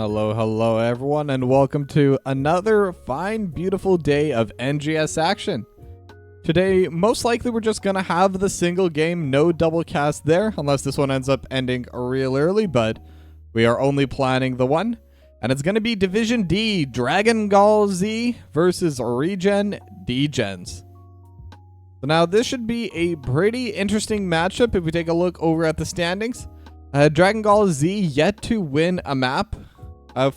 Hello everyone, and welcome to another fine, beautiful day of NGS action. Today, most likely we're just gonna have the single game, no double cast there, unless this one ends up ending real early, but we are only planning the one. And it's gonna be Division D, Gall Z versus ReGen DeGens. So now this should be a pretty interesting matchup if we take a look over at the standings. Gall Z yet to win a map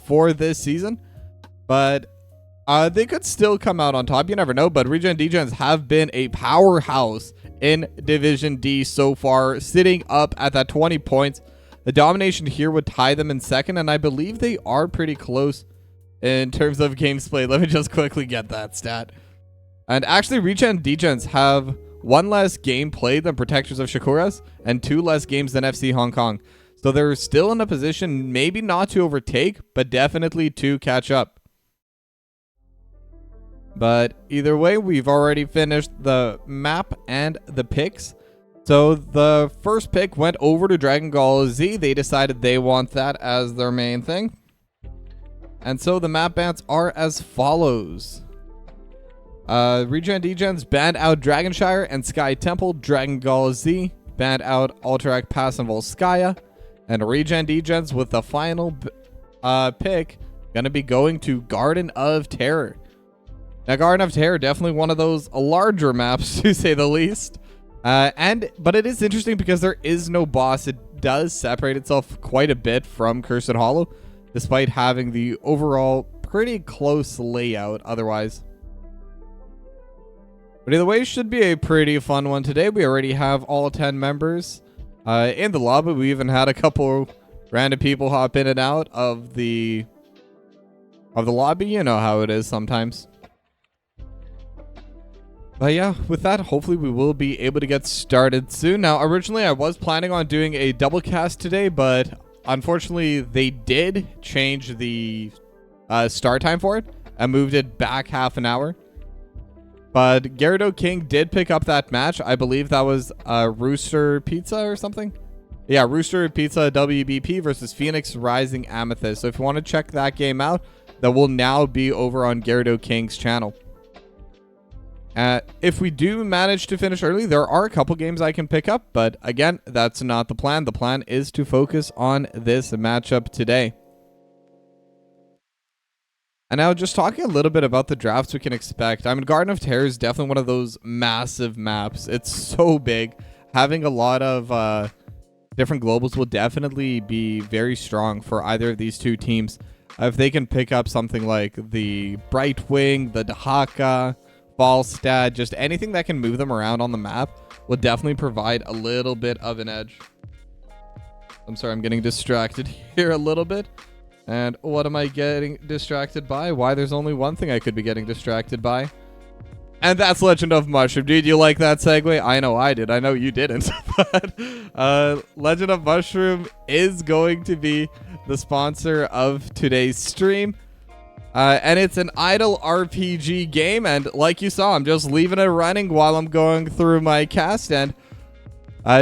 for this season, but they could still come out on top. You never know, but ReGen DeGens have been a powerhouse in Division D so far, sitting up at that 20 points. The domination here would tie them in second, and I believe they are pretty close in terms of games played. Let me just quickly get that stat. And actually, ReGen DeGens have one less game played than Protectors of Shakuras and 2 less games than FC Hong Kong. So they're still in a position maybe not to overtake, but definitely to catch up. But either way, we've already finished the map and the picks. So the first pick went over to Gall Z. They decided they want that as their main thing. And so the map bans are as follows. ReGen DeGens banned out Dragonshire and Sky Temple. Gall Z banned out Alterac Pass and Volskaya. And ReGen DeGens with the final pick gonna be going to Garden of Terror. Now, Garden of Terror, definitely one of those larger maps, to say the least. But it is interesting because there is no boss. It does separate itself quite a bit from Cursed Hollow, despite having the overall pretty close layout otherwise. But either way, it should be a pretty fun one today. We already have all 10 members in the lobby. We even had a couple random people hop in and out of the lobby. You know how it is sometimes. But yeah, with that, hopefully we will be able to get started soon. Now, originally I was planning on doing a double cast today, but unfortunately they did change the start time for it and moved it back half an hour. But Gyarados King did pick up that match. I believe that was Rooster Pizza or something. Yeah, Rooster Pizza WBP versus Phoenix Rising Amethyst. So if you want to check that game out, that will now be over on Gyarados King's channel. If we do manage to finish early, there are a couple games I can pick up. But again, that's not the plan. The plan is to focus on this matchup today. And now just talking a little bit about the drafts we can expect. I mean, Garden of Terror is definitely one of those massive maps. It's so big. Having a lot of different globals will definitely be very strong for either of these two teams. If they can pick up something like the Brightwing, the Dahaka, Falstad, just anything that can move them around on the map will definitely provide a little bit of an edge. I'm sorry, I'm getting distracted here a little bit. And what am I getting distracted by? Why, there's only one thing I could be getting distracted by. And that's Legend of Mushroom. Dude, you like that segue? I know I did. I know you didn't. But Legend of Mushroom is going to be the sponsor of today's stream. And it's an idle RPG game. And like you saw, I'm just leaving it running while I'm going through my cast. And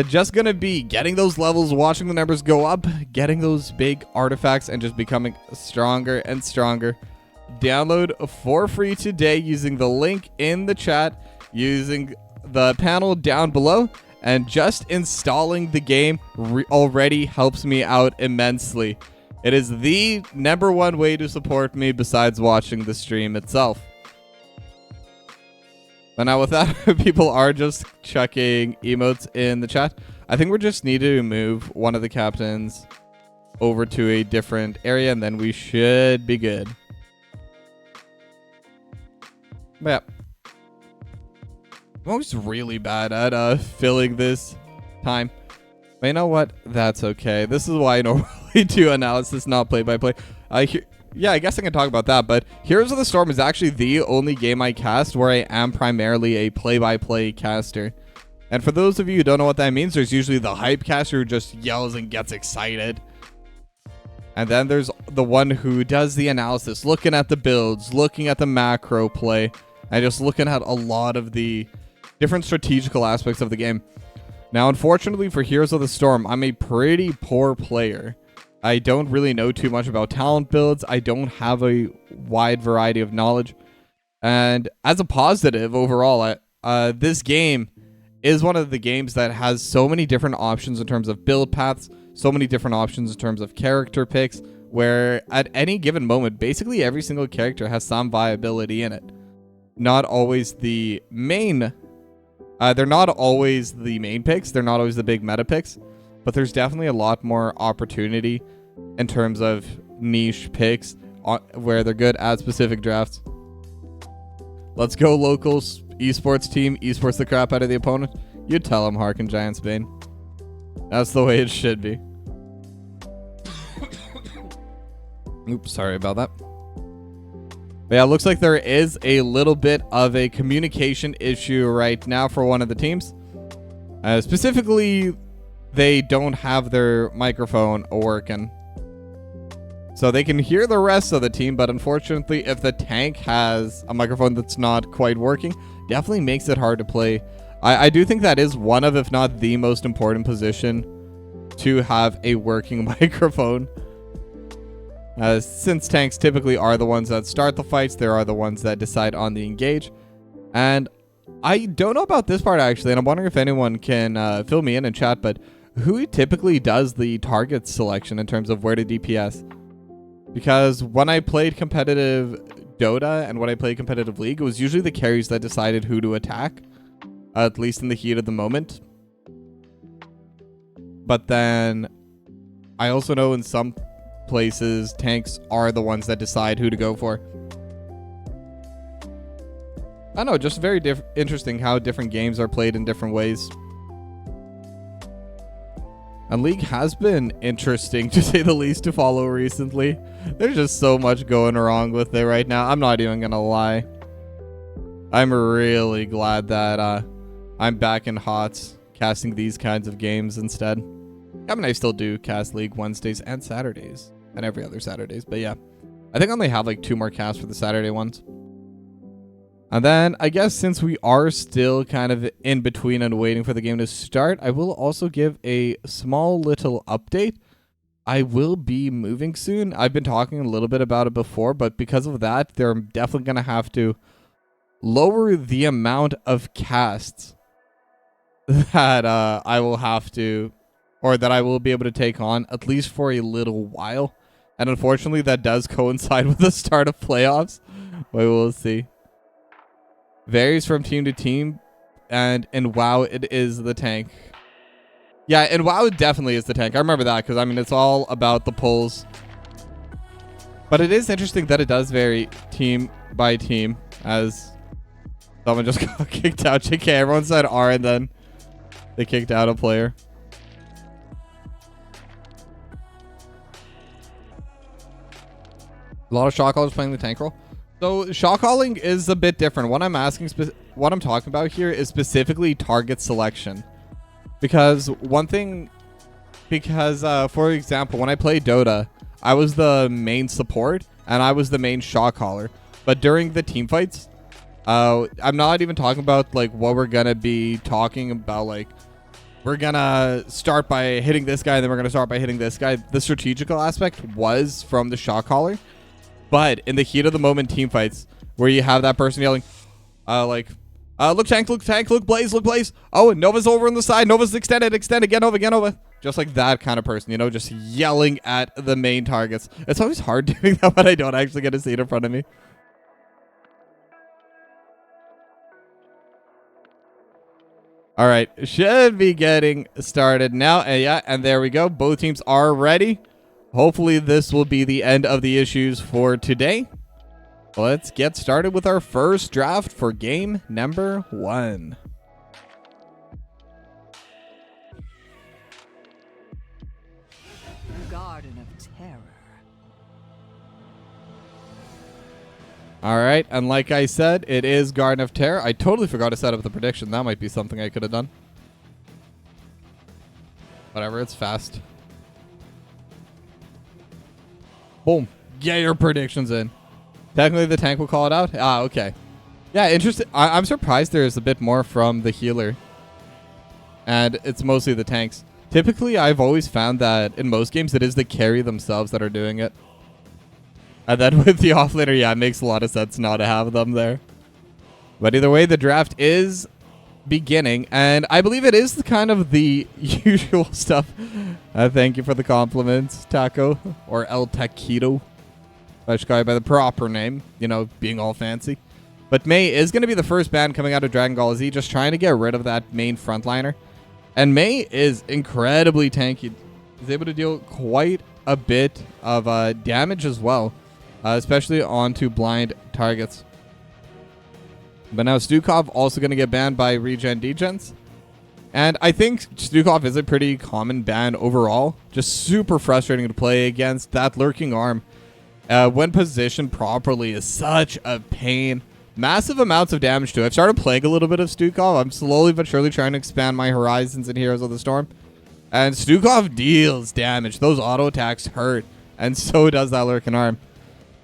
just going to be getting those levels, watching the numbers go up, getting those big artifacts, and just becoming stronger and stronger. Download for free today using the link in the chat, using the panel down below, and just installing the game already helps me out immensely. It is the #1 way to support me besides watching the stream itself. But now with that, people are just chucking emotes in the chat. I think we just need to move one of the captains over to a different area, and then we should be good. But yeah. I'm always really bad at filling this time. But you know what? That's okay. This is why I normally do analysis, not play-by-play. Yeah, I guess I can talk about that, but Heroes of the Storm is actually the only game I cast where I am primarily a play-by-play caster. And for those of you who don't know what that means, there's usually the hype caster who just yells and gets excited. And then there's the one who does the analysis, looking at the builds, looking at the macro play, and just looking at a lot of the different strategical aspects of the game. Now, unfortunately for Heroes of the Storm, I'm a pretty poor player. I don't really know too much about talent builds. I don't have a wide variety of knowledge. And as a positive overall, this game is one of the games that has so many different options in terms of build paths, so many different options in terms of character picks, where at any given moment, basically every single character has some viability in it. Not always the main, they're not always the main picks, they're not always the big meta picks, but there's definitely a lot more opportunity in terms of niche picks where they're good at specific drafts. Let's go locals, esports team, esports the crap out of the opponent. You tell them Harkin Giants Bane. That's the way it should be. Oops, sorry about that. But yeah, it looks like there is a little bit of a communication issue right now for one of the teams. Specifically, they don't have their microphone working. So they can hear the rest of the team, but unfortunately, if the tank has a microphone that's not quite working, definitely makes it hard to play. I do think that is one of, if not the most important position to have a working microphone. Since tanks typically are the ones that start the fights, they are the ones that decide on the engage. And I don't know about this part actually, and I'm wondering if anyone can fill me in chat, but who typically does the target selection in terms of where to DPS? Because when I played competitive Dota and when I played competitive League, it was usually the carries that decided who to attack, at least in the heat of the moment. But then I also know in some places tanks are the ones that decide who to go for. I don't know, just very interesting how different games are played in different ways. And League has been interesting, to say the least, to follow recently. There's just so much going wrong with it right now. I'm not even gonna lie. I'm really glad that I'm back in HOTS casting these kinds of games instead. I mean, I still do cast League Wednesdays and Saturdays. And every other Saturdays. But yeah, I think I only have like 2 more casts for the Saturday ones. And then I guess since we are still kind of in between and waiting for the game to start, I will also give a small little update. I will be moving soon. I've been talking a little bit about it before, but because of that, they're definitely going to have to lower the amount of casts that I will have to, or that I will be able to take on, at least for a little while. And unfortunately, that does coincide with the start of playoffs. We will see. Varies from team to team. And in WoW, it is the tank. Yeah, in WoW, it definitely is the tank. I remember that because, I mean, it's all about the pulls. But it is interesting that it does vary team by team. As someone just got kicked out. JK, everyone said R and then they kicked out a player. A lot of shot callers playing the tank role. So shot calling is a bit different. What I'm asking, what I'm talking about here is specifically target selection. Because for example, when I played Dota, I was the main support and I was the main shot caller. But during the team fights, I'm not even talking about like what we're gonna be talking about. Like we're gonna start by hitting this guy, and then we're gonna start by hitting this guy. The strategical aspect was from the shot caller. But in the heat of the moment team fights, where you have that person yelling, look tank, look blaze, look blaze. Oh, and Nova's over on the side. Nova's extended, get Nova. Just like that kind of person, you know, just yelling at the main targets. It's always hard doing that when I don't actually get to see it in front of me. All right, should be getting started now. And yeah, and there we go. Both teams are ready. Hopefully this will be the end of the issues for today. Let's get started with our first draft for game number 1. Garden of Terror. All right, and like I said, it is Garden of Terror. I totally forgot to set up the prediction. That might be something I could have done. Whatever, it's fast. Boom. Get your predictions in. Technically, the tank will call it out. Ah, okay. Yeah, interesting. I'm surprised there's a bit more from the healer. And it's mostly the tanks. Typically, I've always found that in most games, it is the carry themselves that are doing it. And then with the offlaner, yeah, it makes a lot of sense not to have them there. But either way, the draft is beginning, and I believe it is the kind of the usual stuff. Thank you for the compliments, Taco, or El Taquito. I should call you by the proper name, you know, being all fancy. But Mei is going to be the first ban coming out of Dragon Gall Z, just trying to get rid of that main frontliner. And Mei is incredibly tanky. He's able to deal quite a bit of damage as well, especially onto blind targets. But now Stukov also going to get banned by ReGen DeGens. And I think Stukov is a pretty common ban overall. Just super frustrating to play against. That lurking arm, when positioned properly, is such a pain. Massive amounts of damage to it. I've started playing a little bit of Stukov. I'm slowly but surely trying to expand my horizons in Heroes of the Storm. And Stukov deals damage. Those auto attacks hurt. And so does that lurking arm.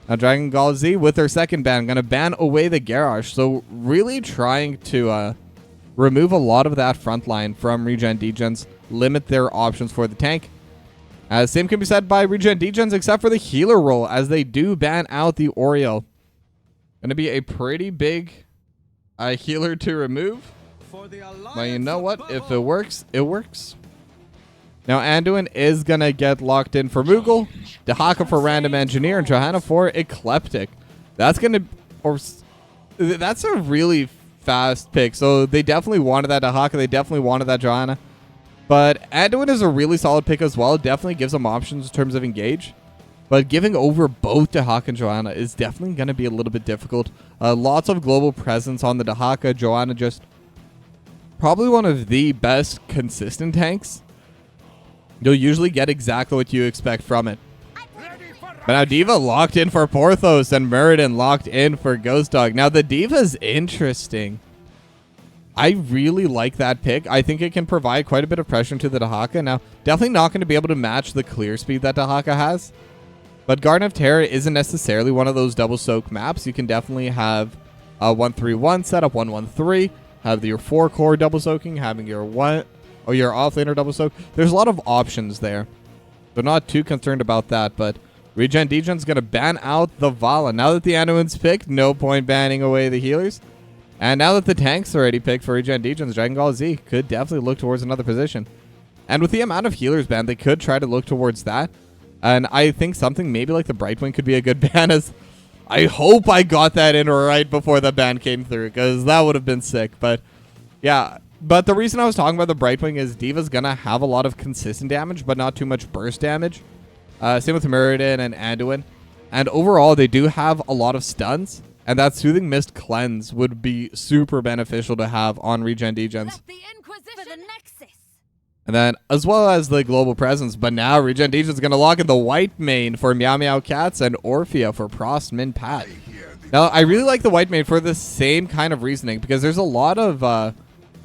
Now Dragon Gall Z with their second ban, going to ban away the Garrosh. So really trying to remove a lot of that front line from ReGen DeGens. Limit their options for the tank. Same can be said by ReGen DeGens except for the healer role, as they do ban out the Oriole. Going to be a pretty big healer to remove. But you know what? If it works, it works. Now Anduin is going to get locked in for Moogle, Dehaka for Random Engineer, and Johanna for Eclectic. That's going to... That's a really fast pick. So they definitely wanted that Dehaka. They definitely wanted that Johanna. But Anduin is a really solid pick as well. It definitely gives them options in terms of engage. But giving over both Dehaka and Johanna is definitely going to be a little bit difficult. Lots of global presence on the Dehaka. Johanna just probably one of the best consistent tanks. You'll usually get exactly what you expect from it. But now D.Va locked in for Porthos and Muradin locked in for Ghost Dog. Now the D.Va's interesting. I really like that pick. I think it can provide quite a bit of pressure to the Dehaka. Now, definitely not going to be able to match the clear speed that Dehaka has. But Garden of Terror isn't necessarily one of those double soak maps. You can definitely have a 1-3-1 setup, 1-1-3, have your 4-core double soaking, having your your offlaner double soak. There's a lot of options there. They're not too concerned about that, but ReGen DeGen's going to ban out the Vala. Now that the Anduin's picked, no point banning away the healers. And now that the tank's already picked for ReGen DeGen's, Dragon Gall Z could definitely look towards another position. And with the amount of healers banned, they could try to look towards that. And I think something maybe like the Brightwing could be a good ban. As I hope I got that in right before the ban came through, because that would have been sick. But yeah, but the reason I was talking about the Brightwing is D.Va's going to have a lot of consistent damage, but not too much burst damage. Same with Muradin and Anduin. And overall, they do have a lot of stuns. And that Soothing Mist Cleanse would be super beneficial to have on ReGen DeGens. And then, as well as the global presence, but now ReGen DeGens is going to lock in the white main for Meow Meow Cats and Orphea for Prost Min Pat. Now, I really like the white main for the same kind of reasoning, because there's a lot of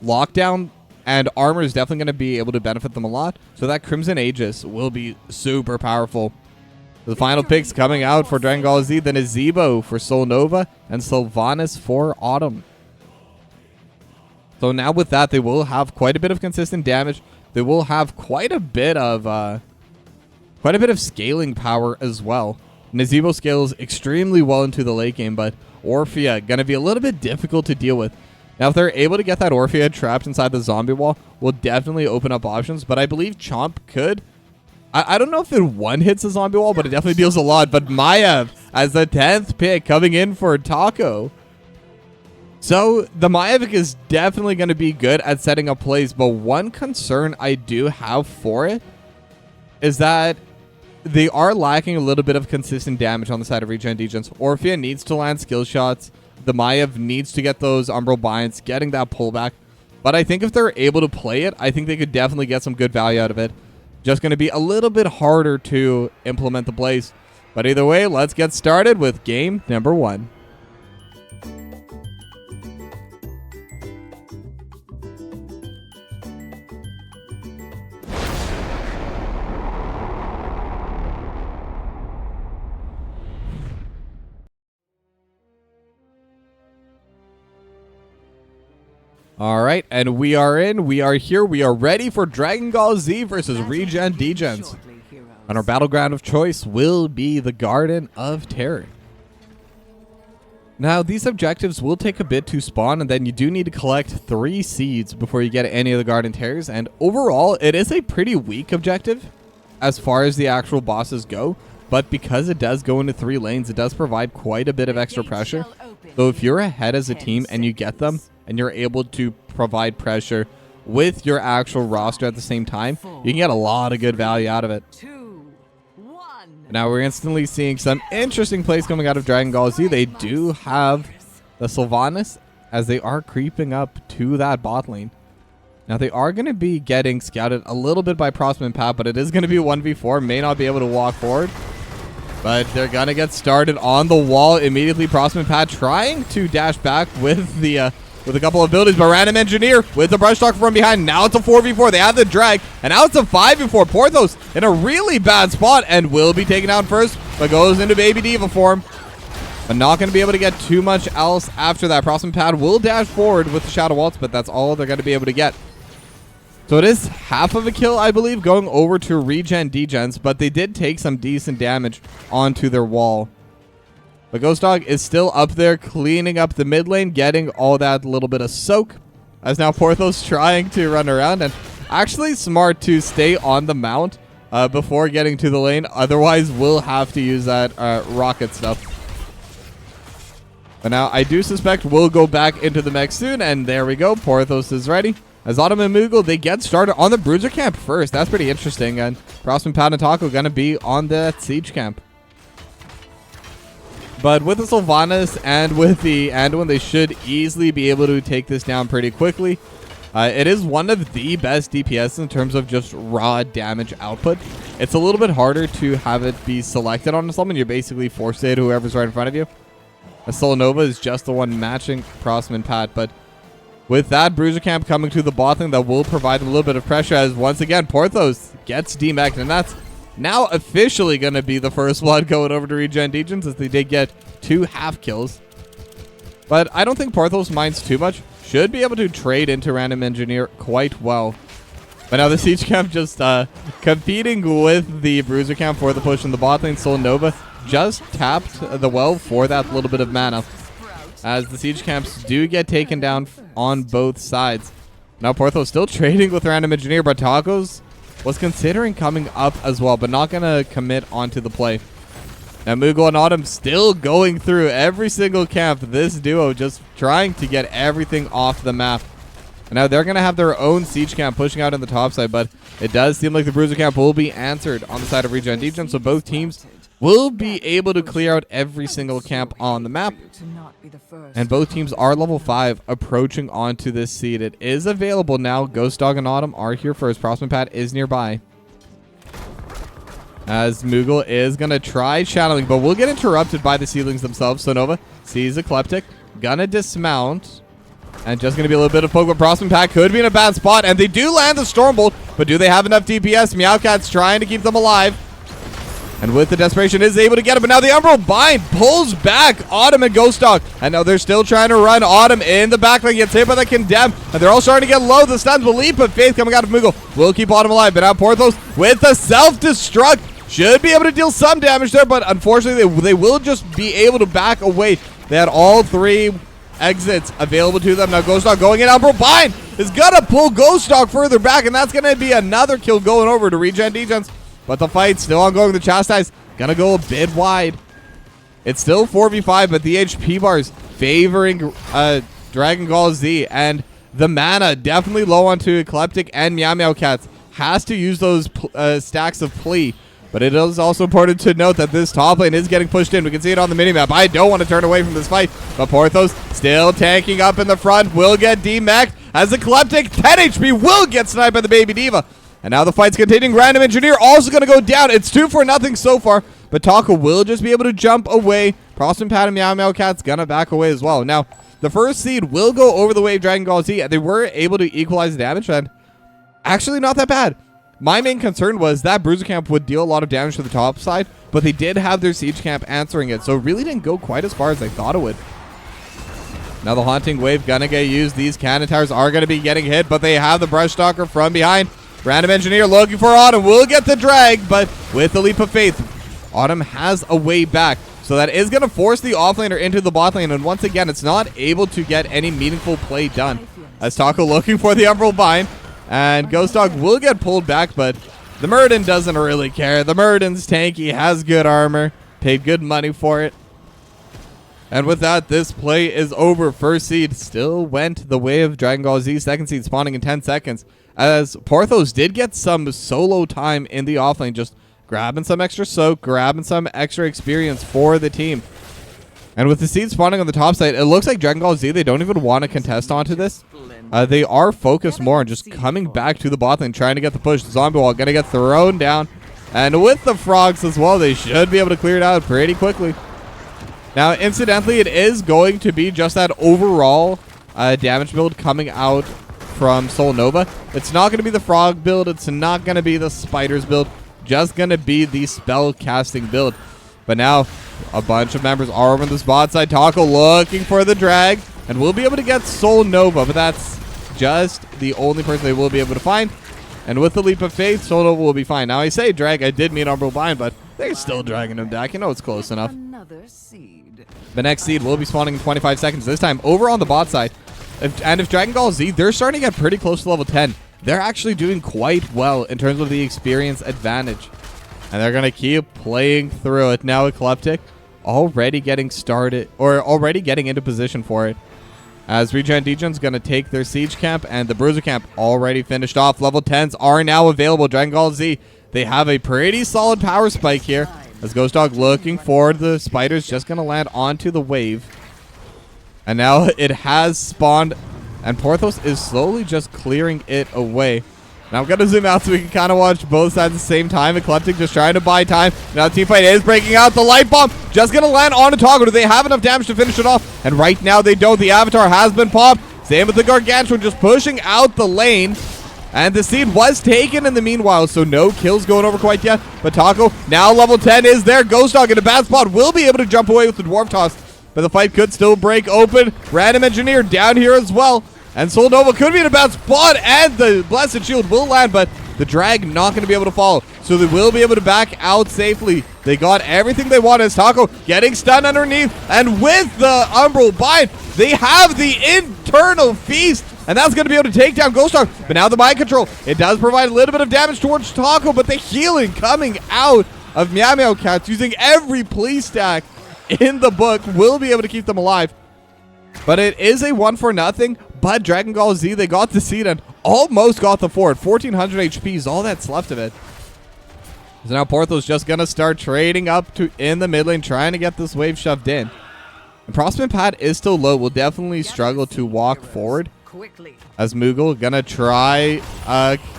lockdown, and armor is definitely going to be able to benefit them a lot. So that Crimson Aegis will be super powerful. The final picks coming out for Dragon Gall Z, then is Zebo for Sol Nova and Sylvanas for Autumn. So now with that, they will have quite a bit of consistent damage. They will have quite a bit of scaling power as well. Nazebo scales extremely well into the late game, but Orphea going to be a little bit difficult to deal with. Now, if they're able to get that Orphea trapped inside the zombie wall, will definitely open up options. But I believe Chomp could. I don't know if it one-hits the zombie wall, but it definitely deals a lot. But Maiev as the 10th pick coming in for Taco. So the Maiev is definitely going to be good at setting up plays. But one concern I do have for it is that they are lacking a little bit of consistent damage on the side of ReGen DeGens. Orphea needs to land skill shots. The Maiev needs to get those Umbral Binds, getting that pullback. But I think if they're able to play it, I think they could definitely get some good value out of it. Just going to be a little bit harder to implement the plays. But either way, let's get started with game number 1. All right, and we are in. We are here. We are ready for Dragon Gall Z versus ReGen DeGens. And our battleground of choice will be the Garden of Terror. Now, these objectives will take a bit to spawn, and then you do need to collect 3 seeds before you get any of the Garden Terrors. And overall, it is a pretty weak objective as far as the actual bosses go. But because it does go into 3 lanes, it does provide quite a bit of extra pressure. So if you're ahead as a team and you get them, and you're able to provide pressure with your actual roster at the same time, you can get a lot of good value out of it. Now we're instantly seeing some interesting plays coming out of Dragon Gall Z. They do have the Sylvanas as they are creeping up to that bot lane. Now they are going to be getting scouted a little bit by Prosper and Pat, but it is going to be 1v4. May not be able to walk forward, but they're going to get started on the wall immediately. Prosper and Pat trying to dash back with the with a couple of abilities, but Random Engineer with the brush talk from behind. Now it's a 4v4. They have the drag, and now it's a 5v4. Porthos in a really bad spot and will be taken out first, but goes into Baby Diva form. But not going to be able to get too much else after that. Prosper and Pat will dash forward with the Shadow Waltz, but that's all they're going to be able to get. So it is half of a kill, I believe, going over to ReGen DeGens, but they did take some decent damage onto their wall. But Ghost Dog is still up there cleaning up the mid lane, getting all that little bit of soak. As now Porthos trying to run around, and actually smart to stay on the mount before getting to the lane. Otherwise, we'll have to use that rocket stuff. But now I do suspect we'll go back into the mech soon, and there we go. Porthos is ready. As Autumn and Moogle, they get started on the Bruiser camp first. That's pretty interesting. And Prosper and Pat and Taco going to be on the siege camp. But with the Sylvanas and with the Anduin, they should easily be able to take this down pretty quickly. It is one of the best DPS in terms of just raw damage output. It's a little bit harder to have it be selected on someone. You're basically forced to hit whoever's right in front of you. A Solanova is just the one matching Prosper and Pat, but with that Bruiser camp coming to the bot lane, that will provide them a little bit of pressure as once again Porthos gets demeched, and that's now officially going to be the first blood going over to ReGen DeGens, as they did get 2 half kills. But I don't think Porthos minds too much. Should be able to trade into Random Engineer quite well. But now the siege camp just competing with the Bruiser camp for the push in the bot lane. Solanova just tapped the well for that little bit of mana, as the siege camps do get taken down on both sides. Now Porthos still trading with Random Engineer, but Tacos was considering coming up as well, but not going to commit onto the play. Now Moogle and Autumn still going through every single camp. This duo just trying to get everything off the map. And now they're going to have their own siege camp pushing out in the top side, but it does seem like the Bruiser camp will be answered on the side of ReGen DeGens, so both teams will be able to clear out every single camp on the map. And both teams are level 5 approaching onto this seed. It is available now. Ghost Dog and Autumn are here first. Prosper and Pat is nearby, as Moogle is going to try channeling, but will get interrupted by the seedlings themselves. So Nova sees Ecliptic, gonna dismount, and just going to be a little bit of poke, but Prosper and Pat could be in a bad spot, and they do land the Stormbolt, but do they have enough DPS? Meowcat's trying to keep them alive, and with the desperation is able to get it, but now the Umbral Bind pulls back Autumn and Ghost Dog, and now they're still trying to run. Autumn in the back lane gets hit by the Condemn, and they're all starting to get low. The stuns will leap, but Faith coming out of Moogle will keep Autumn alive, but now Porthos with the self-destruct should be able to deal some damage there, but unfortunately they will just be able to back away. They had all 3 exits available to them. Now Ghost Dog going in. Umbral Bind is gonna pull Ghost Dog further back, and that's gonna be another kill going over to ReGen DeGens. But the fight's still ongoing. The Chastise gonna go a bit wide. It's still 4v5, but the HP bars favoring Dragon Gall Z, and the mana definitely low onto Ecliptic and Meow Meow Cats. Has to use those stacks of Plea. But it is also important to note that this top lane is getting pushed in. We can see it on the minimap. I don't want to turn away from this fight, but Porthos still tanking up in the front. Will get demeched as Ecliptic 10 HP will get sniped by the Baby Diva. And now the fight's continuing. Random Engineer also going to go down. It's 2-0 so far, but Taco will just be able to jump away. Prosper and Pat and Meow Meow Cat's going to back away as well. Now, the first seed will go over the wave Dragon Gall Z. They were able to equalize the damage, and actually not that bad. My main concern was that Bruiser camp would deal a lot of damage to the top side, but they did have their siege camp answering it, so it really didn't go quite as far as I thought it would. Now the Haunting Wave gonna get used. These cannon towers are gonna be getting hit, but they have the Brush Stalker from behind. Random Engineer looking for Autumn. Will get the drag, but with the Leap of Faith, Autumn has a way back. So that is going to force the offlaner into the bot lane. And once again, it's not able to get any meaningful play done. As Taco looking for the Umbral Bind. And Ghost Dog will get pulled back, but the Muradin doesn't really care. The Muradin's tanky, has good armor, paid good money for it. And with that, this play is over. First seed still went the way of Dragon Ball Z. Second seed spawning in 10 seconds. As Porthos did get some solo time in the offlane, just grabbing some extra soak, grabbing some extra experience for the team. And with the seed spawning on the top side, it looks like Dragon Ball Z, they don't even want to contest onto this. They are focused more on just coming back to the bot lane, trying to get the push. The zombie wall going to get thrown down. And with the frogs as well, they should be able to clear it out pretty quickly. Now, incidentally, it is going to be just that overall damage build coming out from Soul Nova. It's not going to be the frog build. It's not going to be the spiders build. Just going to be the spell casting build. But now, a bunch of members are over on the spot side. Taco looking for the drag. And we'll be able to get Soul Nova. But that's just the only person they will be able to find. And with the Leap of Faith, Soul Nova will be fine. Now, I say drag. I did mean Umbral Bind, but they're still dragging him back. You know it's close enough. The next seed will be spawning in 25 seconds. This time, over on the bot side. If Dragon Ball Z, they're starting to get pretty close to level 10. They're actually doing quite well in terms of the experience advantage. And they're going to keep playing through it. Now Ecliptic already getting started, or already getting into position for it. As ReGen DeGens going to take their siege camp, and the Bruiser camp already finished off. Level 10s are now available. Dragon Ball Z, they have a pretty solid power spike here. As Ghost Dog looking for the spiders, just going to land onto the wave. And now it has spawned. And Porthos is slowly just clearing it away. Now I'm going to zoom out so we can kind of watch both sides at the same time. Ecliptic just trying to buy time. Now the teamfight is breaking out. The light bomb just going to land on a toggle. Do they have enough damage to finish it off? And right now they don't. The avatar has been popped. Same with the Gargantuan just pushing out the lane. And the seed was taken in the meanwhile, so no kills going over quite yet. But Taco, now level 10 is there. Ghost Dog in a bad spot. Will be able to jump away with the Dwarf Toss. But the fight could still break open. Random Engineer down here as well. And Soul Nova could be in a bad spot, and the Blessed Shield will land, but the drag not going to be able to follow. So they will be able to back out safely. They got everything they wanted. As Taco getting stunned underneath, and with the Umbral Bind, they have the internal feast, and that's going to be able to take down Ghost Dog. But now the mind control, it does provide a little bit of damage towards Taco, but the healing coming out of Meow Meow Cats using every plea stack in the book will be able to keep them alive. But it is a 1-for-0. But Dragon Ball Z, they got the seed and almost got the fort. 1400 HP is all that's left of it. So now Porthos just going to start trading up to in the mid lane, trying to get this wave shoved in. The Prospect pad is still low. Will definitely struggle to walk forward. As Moogle going to try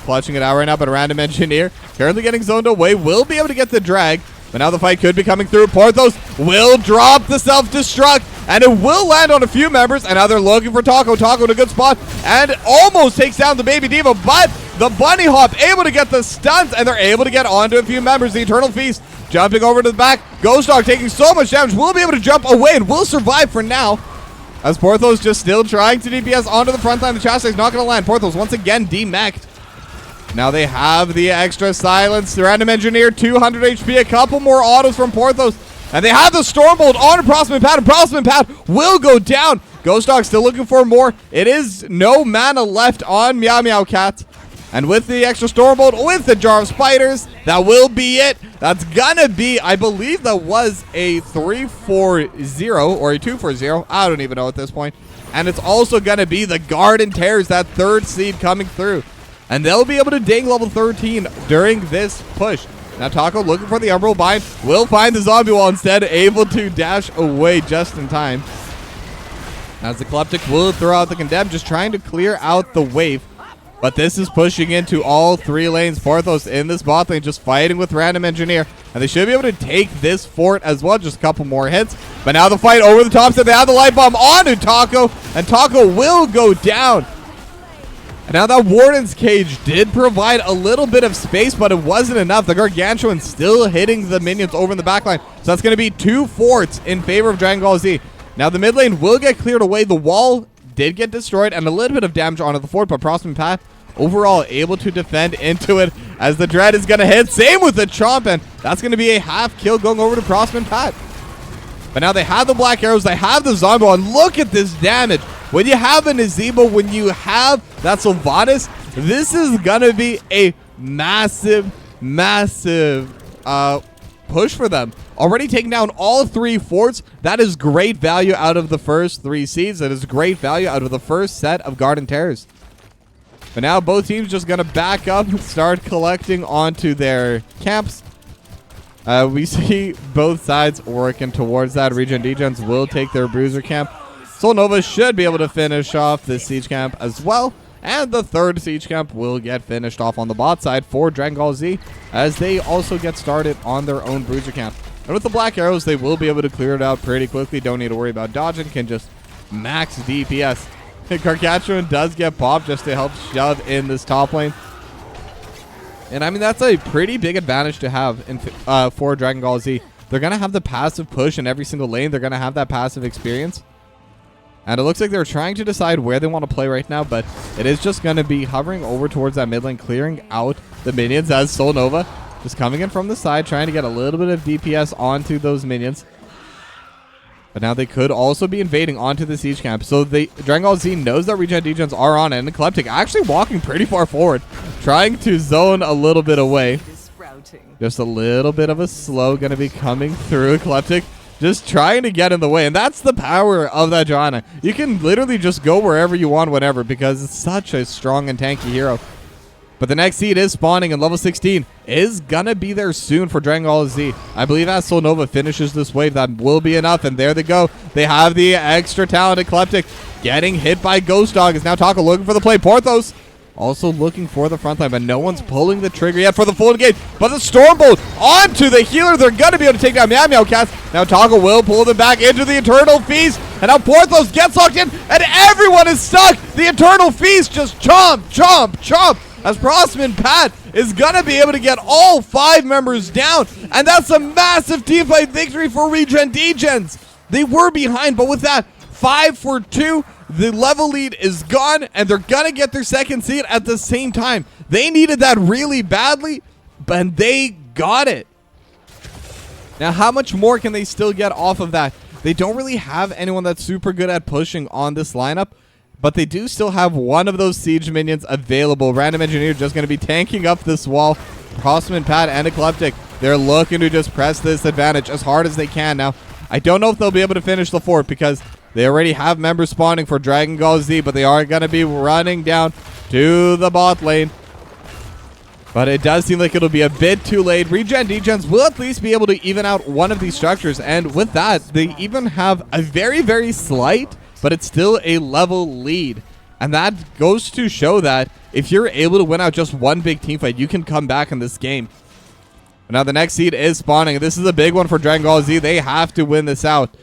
clutching it out right now, but a Random Engineer currently getting zoned away. Will be able to get the drag. But now the fight could be coming through. Porthos will drop the self-destruct, and it will land on a few members. And now they're looking for Taco. Taco in a good spot, and almost takes down the Baby Diva. But the Bunny Hop able to get the stunts, and they're able to get onto a few members. The Eternal Feast jumping over to the back. Ghost Dog taking so much damage. Will be able to jump away and will survive for now. As Porthos just still trying to DPS onto the front line. The Chastise not going to land. Porthos once again demeched. Now they have the extra silence. The Random Engineer, 200 HP. A couple more autos from Porthos. And they have the Stormbolt on a Prospect pad. And Prospect pad will go down. Ghost Dog still looking for more. It is no mana left on Meow Meow Cat. And with the extra Stormbolt, with the Jar of Spiders, that will be it. That's gonna be, I believe that was a 3-4-0 or a 2-4-0. I don't even know at this point. And it's also gonna be the Garden Tears, that third seed coming through. And they'll be able to ding level 13 during this push. Now Taco looking for the Umbral Bind. Will find the zombie wall instead. Able to dash away just in time. As the Ecliptic will throw out the Condemn. Just trying to clear out the wave. But this is pushing into all three lanes. Porthos in this bot lane just fighting with Random Engineer. And they should be able to take this fort as well. Just a couple more hits. But now the fight over the top set. They have the Light Bomb onto Taco. And Taco will go down. And now that Warden's Cage did provide a little bit of space, but it wasn't enough. The Gargantuan still hitting the minions over in the backline. So that's going to be 2 forts in favor of Dragon Ball Z. Now the mid lane will get cleared away. The wall did get destroyed and a little bit of damage onto the fort, but Prosper and Pat overall able to defend into it as the Dread is going to hit. Same with the Chomp, and that's going to be a half kill going over to Prosper and Pat. But now they have the Black Arrows, they have the Zombie, and look at this damage. When you have a Nazeebo, when you have that Sylvanas, this is going to be a massive, massive push for them. Already taking down all 3 forts. That is great value out of the first 3 seeds. That is great value out of the first set of Garden Terrors. But now both teams just going to back up and start collecting onto their camps. We see both sides working towards that. ReGen DeGens will take their bruiser camp. Soul Nova should be able to finish off this siege camp as well. And the third siege camp will get finished off on the bot side for Dragon Gall Z, as they also get started on their own bruiser camp. And with the Black Arrows, they will be able to clear it out pretty quickly. Don't need to worry about dodging. Can just max DPS. Gargantuan does get popped just to help shove in this top lane. And I mean, that's a pretty big advantage to have in, for Dragon Gall Z. They're going to have the passive push in every single lane. They're going to have that passive experience. And it looks like they're trying to decide where they want to play right now, but it is just going to be hovering over towards that mid lane, clearing out the minions as Soul Nova just coming in from the side, trying to get a little bit of DPS onto those minions. But now they could also be invading onto the siege camp. So Dragon Gall Z knows that ReGen DeGens are on it, and Eclectic actually walking pretty far forward, trying to zone a little bit away. Just a little bit of a slow going to be coming through. Eclectic just trying to get in the way, and that's the power of that Johanna. You can literally just go wherever you want, whenever, because it's such a strong and tanky hero. But the next seed is spawning, and level 16 is gonna be there soon for Dragon Gall Z. I believe as Soul Nova finishes this wave, that will be enough, and there they go. They have the extra talent. Eclectic getting hit by Ghost Dog. Is now Taco looking for the play. Porthos also looking for the front line, but no one's pulling the trigger yet for the full engage. But the Stormbolt onto the healer. They're gonna be able to take down Meow Meow Cats. Now Taco will pull them back into the Eternal Feast, and now Porthos gets locked in, and everyone is stuck. The Eternal Feast just chomp, chomp, chomp, as Prosman Pat is going to be able to get all 5 members down. And that's a massive teamfight victory for ReGen DeGens. They were behind, but with that 5-for-2, the level lead is gone, and they're going to get their second seed at the same time. They needed that really badly, but they got it. Now, how much more can they still get off of that? They don't really have anyone that's super good at pushing on this lineup, but they do still have one of those siege minions available. Random Engineer just going to be tanking up this wall. Crossman, Pat, and Eclectic, they're looking to just press this advantage as hard as they can. Now, I don't know if they'll be able to finish the fort because they already have members spawning for Dragon Gall Z, but they are going to be running down to the bot lane. But it does seem like it'll be a bit too late. ReGen DeGens will at least be able to even out one of these structures, and with that, they even have a very, very slight, but it's still a level lead. And that goes to show that if you're able to win out just one big team fight, you can come back in this game. But now the next seed is spawning. This is a big one for Dragon Gall Z. They have to win this out.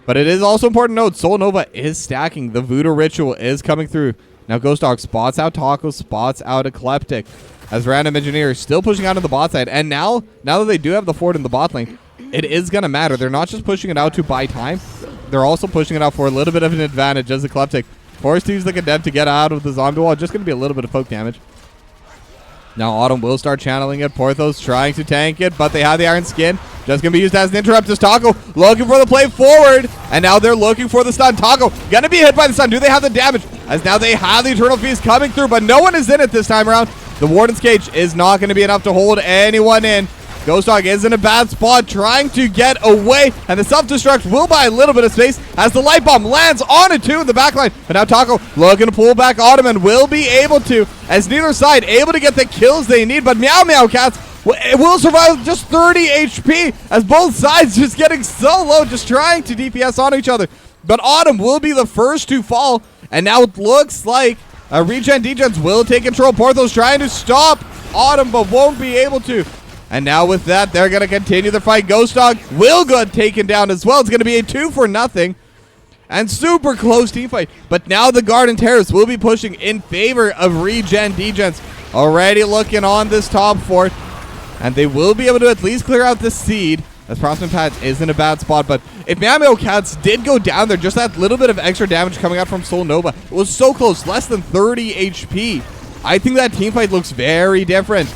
But it is also important to note, Soul Nova is stacking. The Voodoo Ritual is coming through. Now Ghost Dog spots out Taco, spots out Eclectic, as Random Engineer is still pushing out on the bot side. And now that they do have the fort in the bot lane, it is going to matter. They're not just pushing it out to buy time. They're also pushing it out for a little bit of an advantage as Eclectic forced to use the Condemned to get out of the zombie wall. Just going to be a little bit of poke damage. Now Autumn will start channeling it. Porthos trying to tank it, but they have the Iron Skin. Just going to be used as an interrupt as Taco looking for the play forward. And now they're looking for the stun. Taco going to be hit by the stun. Do they have the damage? As now they have the Eternal Feast coming through, but no one is in it this time around. The Warden's Cage is not going to be enough to hold anyone in. Ghost Dog is in a bad spot, trying to get away, and the self-destruct will buy a little bit of space as the Light Bomb lands on it too in the backline. But now Taco looking to pull back Autumn and will be able to, as neither side able to get the kills they need. But Meow Meow Cats will survive just 30 HP as both sides just getting so low, just trying to DPS on each other. But Autumn will be the first to fall, and now it looks like ReGen DeGens will take control. Porthos trying to stop Autumn, but won't be able to. And now with that, they're going to continue the fight. Ghost Dog will get taken down as well. It's going to be a 2-for-0 and super close team fight. But now the Garden Terrace will be pushing in favor of ReGen DeGens. Already looking on this top fort. And they will be able to at least clear out the seed. as Frostman Pad is in a bad spot. But if Meow Cats did go down there, just that little bit of extra damage coming out from Soul Nova, it was so close, less than 30 HP. I think that team fight looks very different.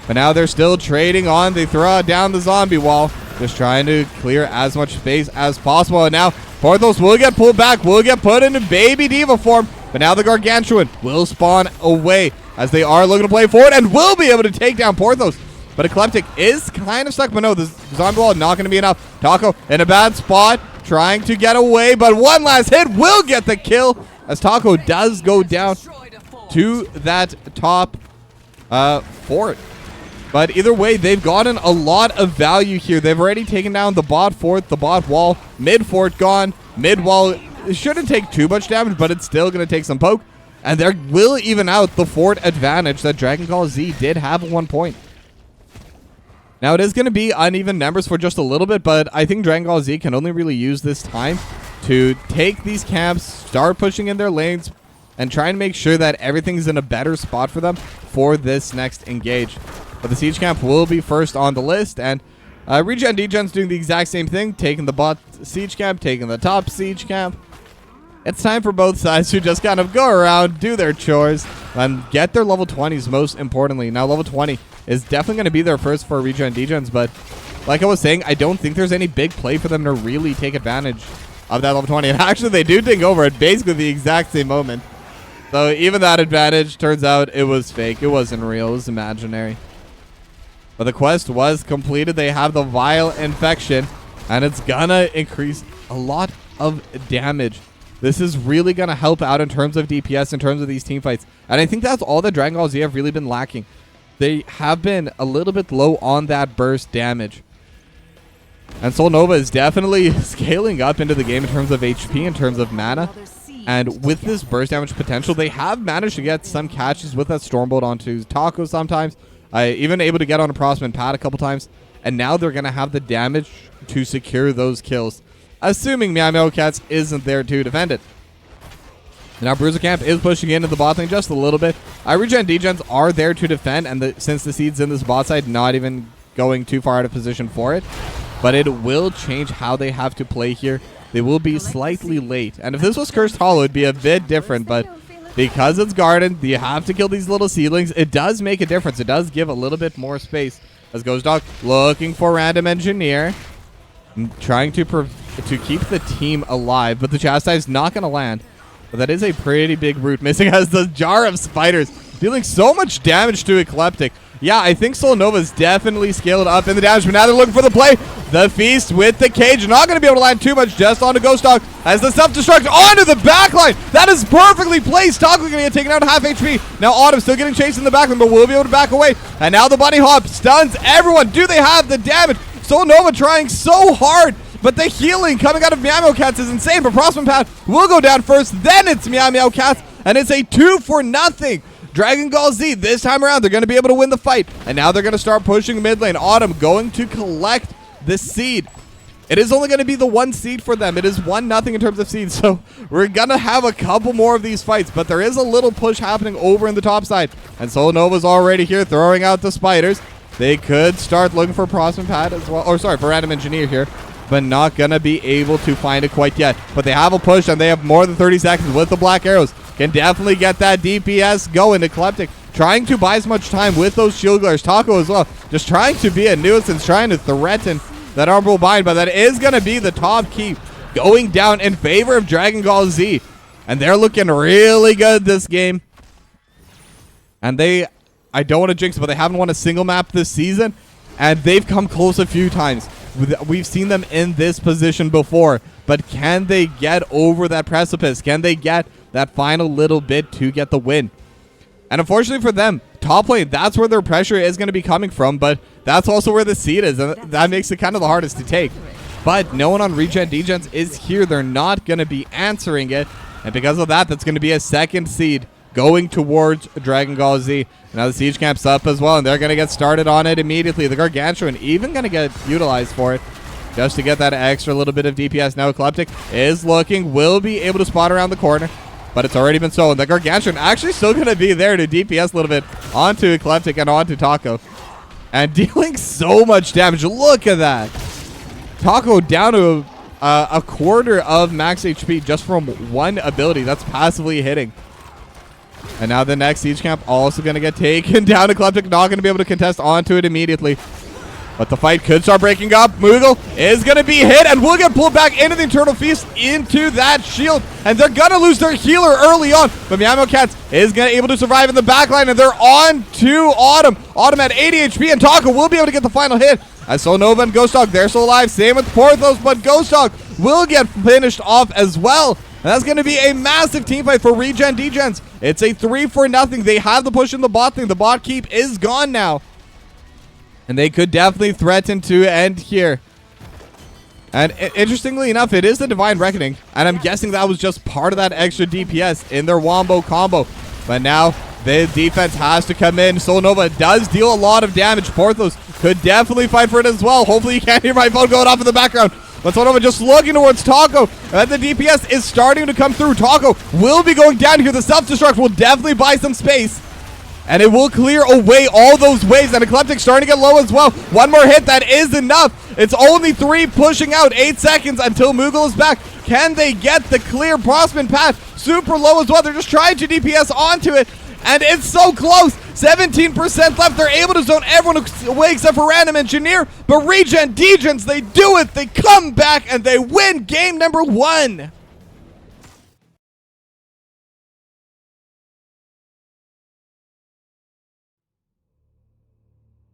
But now they're still trading on. They throw down the zombie wall, just trying to clear as much space as possible. And now Porthos will get pulled back, will get put into Baby Diva form. But now the Gargantuan will spawn away as they are looking to play forward and will be able to take down Porthos. But Ecliptic is kind of stuck. But no, the zombie wall not going to be enough. Taco in a bad spot, trying to get away. But one last hit will get the kill as Taco does go down to that top fort. But either way, they've gotten a lot of value here. They've already taken down the bot fort, the bot wall, mid fort gone, mid wall. It shouldn't take too much damage, but it's still going to take some poke. And they will even out the fort advantage that Dragon Gall Z did have at one point. Now, it is going to be uneven numbers for just a little bit, but I think Dragon Gall Z can only really use this time to take these camps, start pushing in their lanes, and try and make sure that everything's in a better spot for them for this next engage. But the Siege Camp will be first on the list, and ReGen DeGens doing the exact same thing, taking the bot Siege Camp, taking the top Siege Camp. It's time for both sides to just kind of go around, do their chores, and get their level 20s most importantly. Now, level 20 is definitely going to be their first for ReGen DeGens, but like I was saying, I don't think there's any big play for them to really take advantage of that level 20. And actually, they do take over at basically the exact same moment. So even that advantage, turns out it was fake. It wasn't real. It was imaginary. But the quest was completed. They have the Vile Infection, and it's gonna increase a lot of damage. This is really gonna help out in terms of DPS, in terms of these team fights. And I think that's all that Dragon Gall Z have really been lacking. They have been a little bit low on that burst damage. And Soul Nova is definitely scaling up into the game in terms of HP, in terms of mana. And with this burst damage potential, they have managed to get some catches with that Stormbolt onto Taco sometimes. Even able to get on a Frostman Pad a couple times. And now they're going to have the damage to secure those kills, assuming Meow Cats isn't there to defend it. Now Bruiser Camp is pushing into the bot lane just a little bit. ReGen DeGens are there to defend, and since the Seed's in this bot side, not even going too far out of position for it. But it will change how they have to play here. They will be slightly late. And if this was Cursed Hollow, it'd be a bit different, but because it's Garden, you have to kill these little seedlings. It does make a difference. It does give a little bit more space. As Ghost Dog looking for Random Engineer, trying to keep the team alive, but the Chastise not going to land. But that is a pretty big root missing as the Jar of Spiders dealing so much damage to Ecliptic. Yeah, I think Soul Nova's definitely scaled up in the damage, but now they're looking for the play. The Feast with the cage. Not going to be able to land too much just onto Ghost Dog as the self-destruct onto the backline. That is perfectly placed. Taco going to get taken out to half HP. Now Autumn still getting chased in the backline, but will be able to back away. And now the Bunny Hop stuns everyone. Do they have the damage? Soul Nova trying so hard, but the healing coming out of Meow Cats is insane. But Frostman Pad will go down first. Then it's Meow Cats, and it's a 2-0. Dragon Gall Z, this time around, they're going to be able to win the fight. And now they're going to start pushing mid lane. Autumn going to collect the seed. It is only going to be the one seed for them. It is 1-0 in terms of seeds. So we're going to have a couple more of these fights. But there is a little push happening over in the top side. And Soul Nova's already here throwing out the spiders. They could start looking for Frostman Pad as well. Or sorry, for Random Engineer here. But not going to be able to find it quite yet. But they have a push, and they have more than 30 seconds with the Black Arrows. Can definitely get that DPS going. Ecliptic trying to buy as much time with those shield glares. Taco as well. Just trying to be a nuisance, trying to threaten that Honorable Bind. But that is going to be the top keep going down in favor of Dragon Gall Z. And they're looking really good this game. And I don't want to jinx it, but they haven't won a single map this season. And they've come close a few times. We've seen them in this position before. But can they get over that precipice? Can they get that final little bit to get the win? And unfortunately for them, top lane, that's where their pressure is going to be coming from. But that's also where the seed is. And that makes it kind of the hardest to take. But no one on ReGen DeGens is here. They're not going to be answering it. And because of that, that's going to be a second seed going towards Dragon Gall Z. Now the Siege Camp's up as well, and they're going to get started on it immediately. The Gargantuan even going to get utilized for it just to get that extra little bit of DPS. Now Ecliptic is looking, will be able to spot around the corner, but it's already been stolen. The Gargantuan actually still going to be there to DPS a little bit onto Ecliptic and onto Taco. And dealing so much damage. Look at that. Taco down to a quarter of max HP just from one ability that's passively hitting. And now the next siege camp also going to get taken down. Ecliptic not going to be able to contest onto it immediately. But the fight could start breaking up. Moogle is going to be hit and will get pulled back into the Eternal Feast, into that shield. And they're going to lose their healer early on. But Meow Cats is going to be able to survive in the backline. And they're on to Autumn. Autumn at 80 HP. And Taco will be able to get the final hit. As Soul Nova and Ghost Dog, they're still alive. Same with Porthos. But Ghost Dog will get finished off as well. And that's going to be a massive team fight for ReGen DeGens. It's a 3-0. They have the push in the bot thing. The bot keep is gone now. And they could definitely threaten to end here. And interestingly enough, it is the Divine Reckoning. And I'm guessing that was just part of that extra DPS in their Wombo combo. But now the defense has to come in. Soul Nova does deal a lot of damage. Porthos could definitely fight for it as well. Hopefully you can't hear my phone going off in the background. But Soul Nova just looking towards Taco. And the DPS is starting to come through. Taco will be going down here. The self-destruct will definitely buy some space. And it will clear away all those waves. And Ecliptic starting to get low as well. One more hit. That is enough. It's only 3 pushing out. 8 seconds until Moogle is back. Can they get the clear Prospin path? Super low as well. They're just trying to DPS onto it. And it's so close. 17% left. They're able to zone everyone away except for Random Engineer. But ReGen DeGens, they do it. They come back and they win game number 1.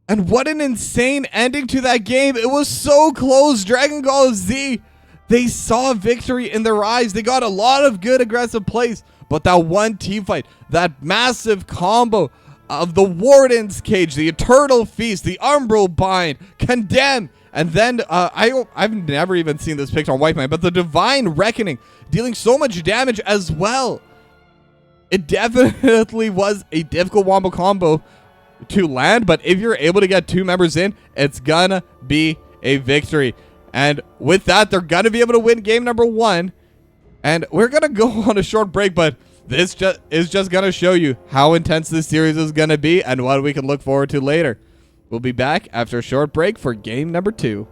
And what an insane ending to that game. It was so close. Dragon Gall Z, they saw victory in their eyes. They got a lot of good aggressive plays. But that one team fight, that massive combo of the Warden's Cage, the Eternal Feast, the Umbral Bind, Condemn, and then I've never even seen this picked on White Man, but the Divine Reckoning dealing so much damage as well. It definitely was a difficult Wombo combo to land, but if you're able to get 2 members in, it's gonna be a victory. And with that, they're gonna be able to win game number 1. And we're gonna go on a short break, but this is just gonna show you how intense this series is gonna be and what we can look forward to later. We'll be back after a short break for game number 2.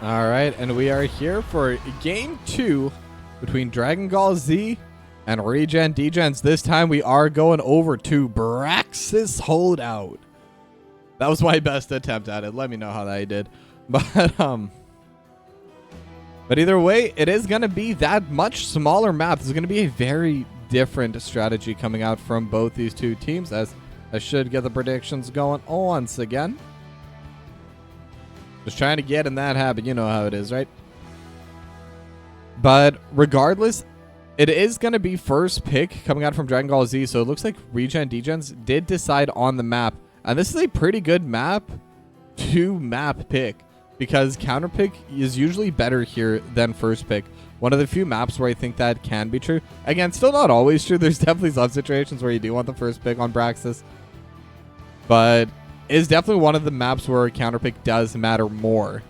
All right, and we are here for game 2 between Dragon Gall Z and ReGen DeGens. This time we are going over to Braxis Holdout. That was my best attempt at it. Let me know how that I did. But either way, it is going to be that much smaller map. This is going to be a very different strategy coming out from both these two teams, as I should get the predictions going once again. Just trying to get in that habit. You know how it is, right? But regardless, it is going to be first pick coming out from Dragon Gall Z. So it looks like ReGen DeGens did decide on the map. And this is a pretty good map to map pick, because counter pick is usually better here than first pick. One of the few maps where I think that can be true. Again, still not always true. There's definitely some situations where you do want the first pick on Braxis. But is definitely one of the maps where counter pick does matter more.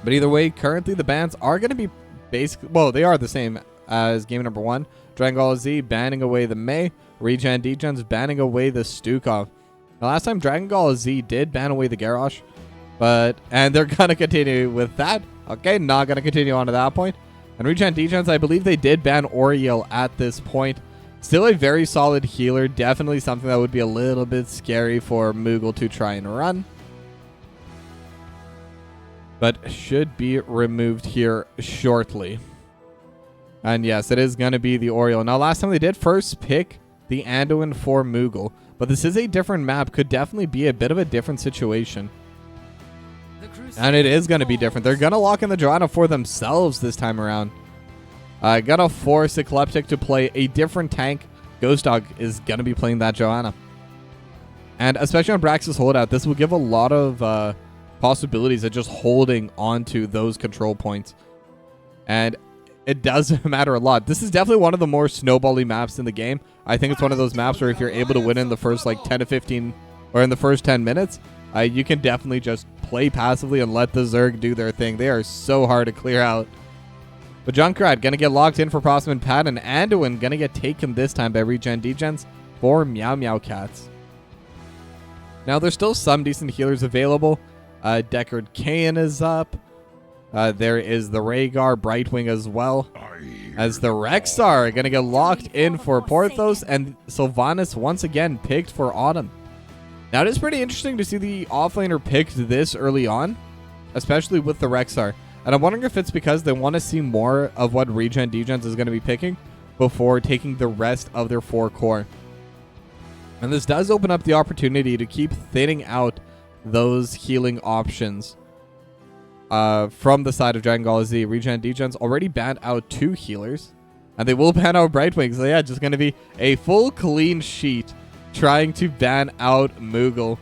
But either way, currently the bans are going to be basically, well, they are the same as game number 1. Dragon Gall Z banning away the Mei, ReGen DeGens banning away the Stukov. Now, last time Dragon Gall Z did ban away the Garrosh, and they're going to continue with that. Okay, not going to continue on to that point. And ReGen DeGens, I believe they did ban Oriel at this point. Still a very solid healer. Definitely something that would be a little bit scary for Moogle to try and run. But should be removed here shortly. And yes, it is going to be the Oriel. Now, last time they did first pick the Anduin for Moogle. But this is a different map. Could definitely be a bit of a different situation. And it is going to be different. They're going to lock in the Joanna for themselves this time around. Gonna force Ecliptic to play a different tank. Ghost Dog is gonna be playing that Joanna. And especially on Braxis Holdout, this will give a lot of possibilities of just holding onto those control points. And it does matter a lot. This is definitely one of the more snowbally maps in the game. I think it's one of those maps where if you're able to win in the first like 10 to 15 or in the first 10 minutes, you can definitely just play passively and let the Zerg do their thing. They are so hard to clear out. But Junkrat going to get locked in for Possum and Pat, and Anduin going to get taken this time by ReGen DeGens for Meow Meow Cats. Now, there's still some decent healers available. Deckard Kain is up. There is the Rhaegar Brightwing as well. As the Rexar going to get locked in for Porthos, and Sylvanas once again picked for Autumn. Now, it is pretty interesting to see the offlaner picked this early on, especially with the Rexar. And I'm wondering if it's because they want to see more of what ReGen DeGens is going to be picking before taking the rest of their 4 core. And this does open up the opportunity to keep thinning out those healing options from the side of Dragon Gall Z. ReGen DeGens already banned out 2 healers, and they will ban out Brightwing. So yeah, just going to be a full clean sheet trying to ban out Moogle.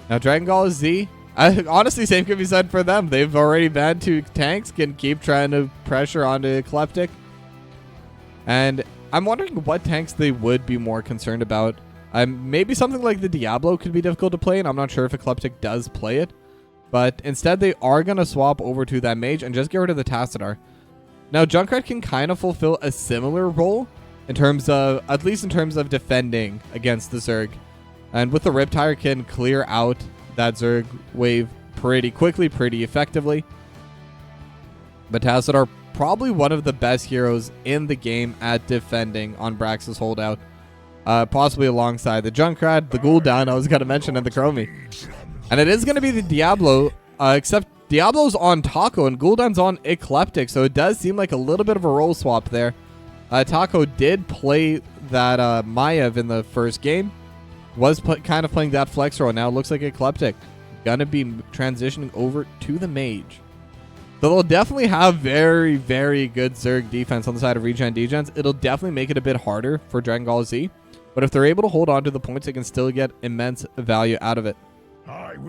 Now, Dragon Gall Z, honestly, same could be said for them. They've already banned 2 tanks, can keep trying to pressure onto Ecliptic. And I'm wondering what tanks they would be more concerned about. Maybe something like the Diablo could be difficult to play, and I'm not sure if Ecliptic does play it. But instead, they are going to swap over to that Mage and just get rid of the Tassadar. Now, Junkrat can kind of fulfill a similar role, in terms of, at least in terms of defending against the Zerg. And with the Riptire, can clear out that Zerg wave pretty quickly, pretty effectively. But Tassadar, probably one of the best heroes in the game at defending on Braxis Holdout. Possibly alongside the Junkrat, the Gul'dan I was going to mention, and the Chromie. And it is going to be the Diablo, except Diablo's on Taco and Gul'dan's on Ecliptic, so it does seem like a little bit of a role swap there. Taco did play that Maiev in the first game. Was kind of playing that flex role. Now it looks like Ecliptic gonna be transitioning over to the Mage. So they'll definitely have very, very good Zerg defense on the side of ReGen DeGens. It'll definitely make it a bit harder for Dragon Gall Z. But if they're able to hold on to the points, they can still get immense value out of it.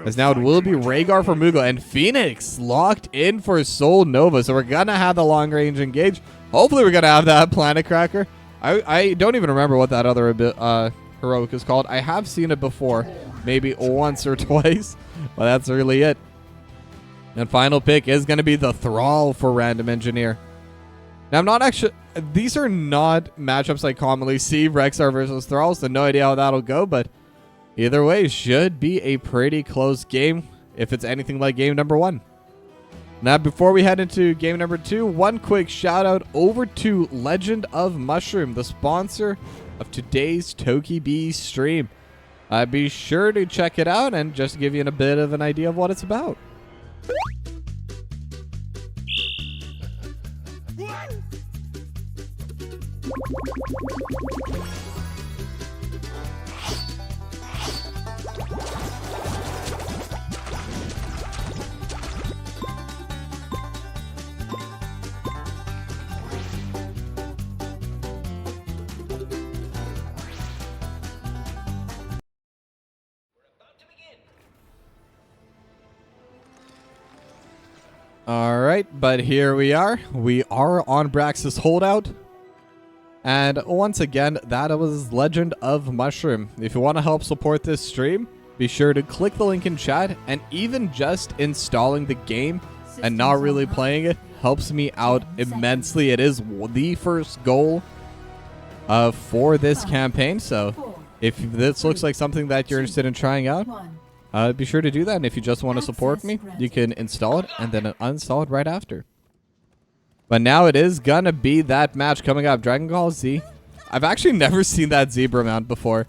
As now it will be Rhaegar for Moogle, and Phoenix locked in for Soul Nova. So we're gonna have the long range engage. Hopefully we're gonna have that Planet Cracker. I don't even remember what that other heroic is called. I have seen it before, maybe once or twice, but that's really it. And final pick is going to be the Thrall for Random Engineer. Now, I'm not actually, these are not matchups I commonly see, Rexar versus Thrall, so no idea how that'll go, but either way, should be a pretty close game. if it's anything like game number 1. Now, before we head into game number 2, one quick shout out over to Legend of Mushroom, the sponsor of today's TokiB stream. Be sure to check it out and just give you a bit of an idea of what it's about. All right, but here we are. We are on Brax's Holdout. And once again, that was Legend of Mushroom. If you want to help support this stream, be sure to click the link in chat. And even just installing the game and not really playing it helps me out immensely. It is the first goal for this campaign. So if this looks like something that you're interested in trying out, be sure to do that. And if you just want to support me, you can install it and then uninstall it right after. But now it is going to be that match coming up. Dragon Gall Z. I've actually never seen that zebra mount before.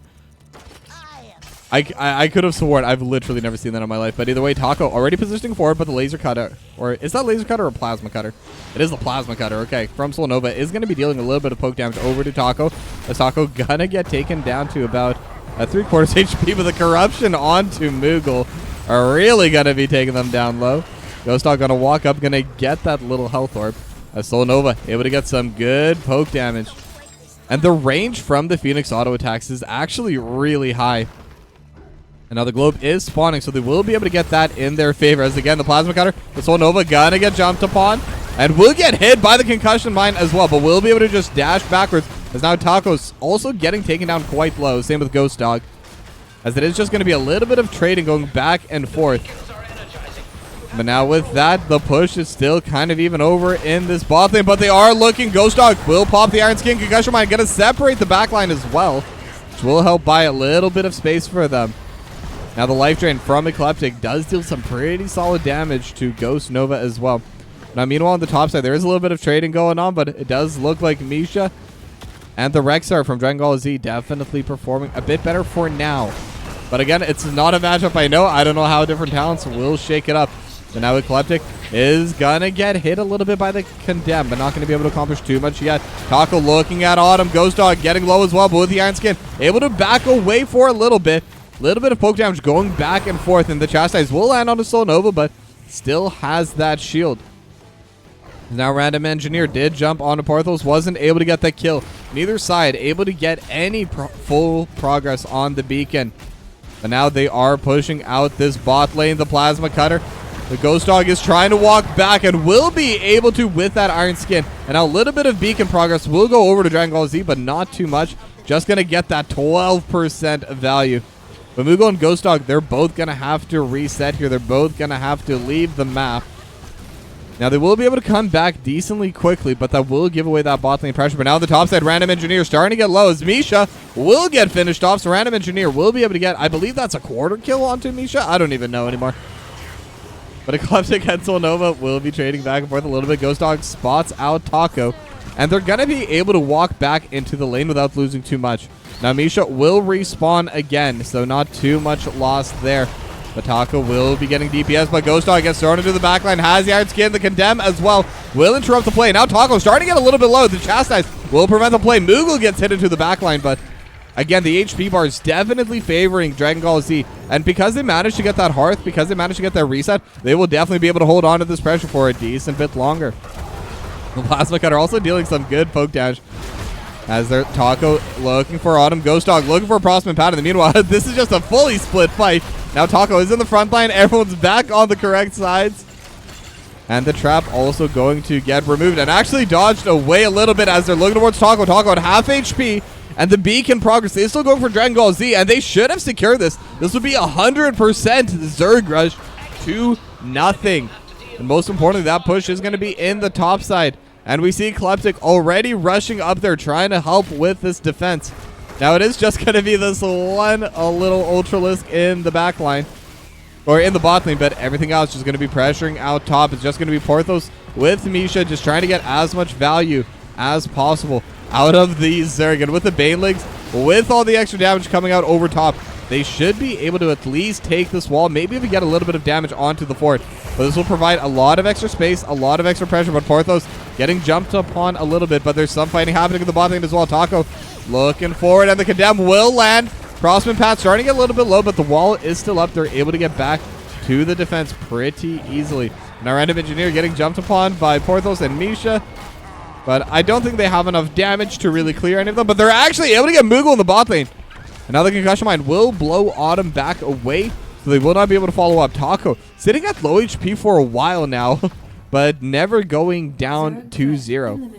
I could have sworn I've literally never seen that in my life. But either way, Taco already positioning forward, but the laser cutter. Or is that laser cutter or plasma cutter? It is the plasma cutter. Okay, from Solnova is going to be dealing a little bit of poke damage over to Taco. As Taco going to get taken down to about 3/4 HP, but the corruption onto Moogle are really going to be taking them down low. Ghost Dog going to walk up, going to get that little health orb. As Solnova able to get some good poke damage. And the range from the Phoenix auto attacks is actually really high. And now the globe is spawning, so they will be able to get that in their favor. As again, the plasma cutter, the Solnova going to get jumped upon. And will get hit by the concussion mine as well, but will be able to just dash backwards. As now Taco's also getting taken down quite low. Same with Ghost Dog. As it is just going to be a little bit of trading going back and forth. But now with that, the push is still kind of even over in this bot lane. But they are looking. Ghost Dog will pop the Iron Skin. Concussion Mine going to separate the backline as well, which will help buy a little bit of space for them. Now the life drain from Ecliptic does deal some pretty solid damage to Ghost Nova as well. Now meanwhile on the top side, there is a little bit of trading going on, but it does look like Misha and the Rexar from Dragon Gall Z definitely performing a bit better for now. But again, it's not a matchup I know. I don't know how different talents will shake it up. But now Ecliptic is going to get hit a little bit by the Condemn, but not going to be able to accomplish too much yet. Taco looking at Autumn. Ghost Dog getting low as well, but with the Iron Skin, able to back away for a little bit. Little bit of poke damage going back and forth, and the Chastise will land on the Solnova, but still has that shield. Now Random Engineer did jump onto Porthos, wasn't able to get that kill. Neither side able to get any full progress on the beacon. But now they are pushing out this bot lane, the Plasma Cutter. The Ghost Dog is trying to walk back and will be able to with that Iron Skin. And now a little bit of beacon progress will go over to Dragon Gall Z, but not too much. Just going to get that 12% value. But Moogle and Ghost Dog, they're both going to have to reset here. They're both going to have to leave the map. Now, they will be able to come back decently quickly, but that will give away that bot lane pressure. But now the top side, Random Engineer starting to get low as Misha will get finished off. So Random Engineer will be able to get, I believe that's a quarter kill onto Misha. I don't even know anymore. But Ecliptic and Solnova will be trading back and forth a little bit. Ghost Dog spots out Taco. And they're going to be able to walk back into the lane without losing too much. Now Misha will respawn again, so not too much loss there. But Taco will be getting DPS, but Ghost Dog gets thrown into the backline, has the Iron Skin, the Condemn as well, will interrupt the play. Now Taco starting to get a little bit low. The Chastise will prevent the play. Moogle gets hit into the backline, but again, the HP bar is definitely favoring Dragon Gall Z. And because they managed to get that Hearth, because they managed to get that reset, they will definitely be able to hold on to this pressure for a decent bit longer. The Plasma Cutter also dealing some good poke damage. As they're Taco looking for Autumn, Ghost Dog looking for a Prosman Pattern. And meanwhile, this is just a fully split fight. Now Taco is in the front line. Everyone's back on the correct sides. And the trap also going to get removed and actually dodged away a little bit as they're looking towards Taco. Taco at half HP. And the beacon progress. They're still going for Dragon Gall Z. And they should have secured this. This would be 100% Zerg Rush to nothing. And most importantly, that push is going to be in the top side. And we see Ecliptic already rushing up there, trying to help with this defense. Now it is just going to be this one, a little Ultralisk in the back line. or in the bot lane, but everything else is going to be pressuring out top. It's just going to be Porthos with Misha just trying to get as much value as possible out of these Zerg. And with the Banelings, with all the extra damage coming out over top, they should be able to at least take this wall, maybe even get a little bit of damage onto the fort. But this will provide a lot of extra space, a lot of extra pressure. But Porthos getting jumped upon a little bit, but there's some fighting happening in the bot lane as well. Taco looking forward, and the Condemn will land. Crossman path starting to get a little bit low, but the wall is still up. They're able to get back to the defense pretty easily. Now Random Engineer getting jumped upon by Porthos and Misha, but I don't think they have enough damage to really clear any of them. But they're actually able to get Moogle in the bot lane. And now the Concussion Mine will blow Autumn back away, so they will not be able to follow up. Taco sitting at low HP for a while now, but never going down to 0.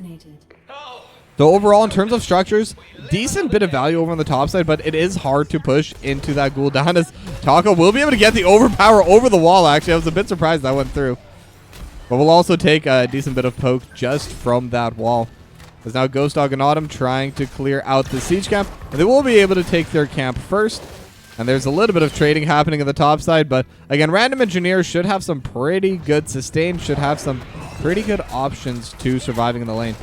So overall, in terms of structures, decent bit of value over on the top side, but it is hard to push into that Gul'dan as Taco will be able to get the overpower over the wall. Actually, I was a bit surprised that went through. But we'll also take a decent bit of poke just from that wall. There's now Ghost Dog and Autumn trying to clear out the siege camp. And they will be able to take their camp first. And there's a little bit of trading happening on the top side. But again, Random Engineer should have some pretty good sustain. Should have some pretty good options to surviving in the lane.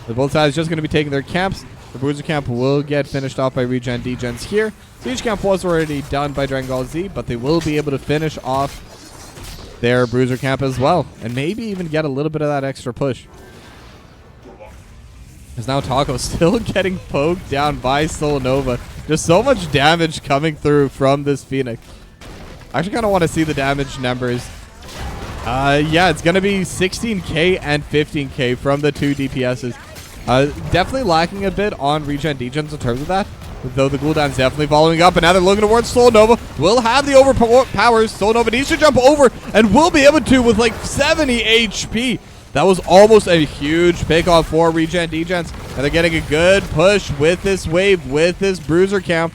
So both sides just going to be taking their camps. The Bruiser camp will get finished off by ReGen DeGens here. Siege camp was already done by Gall Z, but they will be able to finish off their Bruiser camp as well, and maybe even get a little bit of that extra push. As now Taco still getting poked down by Solanova. Just so much damage coming through from this Phoenix. I actually kind of want to see the damage numbers. Yeah, it's going to be 16k and 15k from the two DPSs. Definitely lacking a bit on ReGen DeGens in terms of that. Though the Gul'dan's definitely following up, and now they're looking towards Solanova. Will have the overpowers. Solanova needs to jump over and will be able to with like 70 HP. That was almost a huge pickoff for ReGen DeGens. And they're getting a good push with this wave, with this Bruiser camp.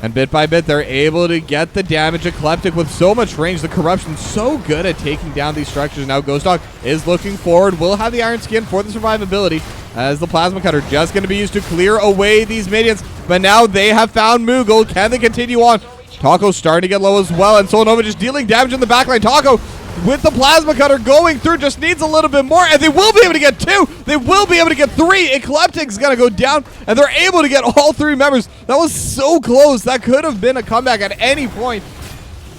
And bit by bit, they're able to get the damage. Eclectic with so much range. The Corruption so good at taking down these structures. Now Ghost Dog is looking forward. Will have the Iron Skin for the survivability, as the Plasma Cutter just going to be used to clear away these minions. But now they have found Moogle. Can they continue on? Taco starting to get low as well. And Solanova just dealing damage in the backline. Taco with the Plasma Cutter going through, just needs a little bit more, and they will be able to get 2. They will be able to get 3. Eclectic's going to go down, and they're able to get all 3 members. That was so close. That could have been a comeback at any point.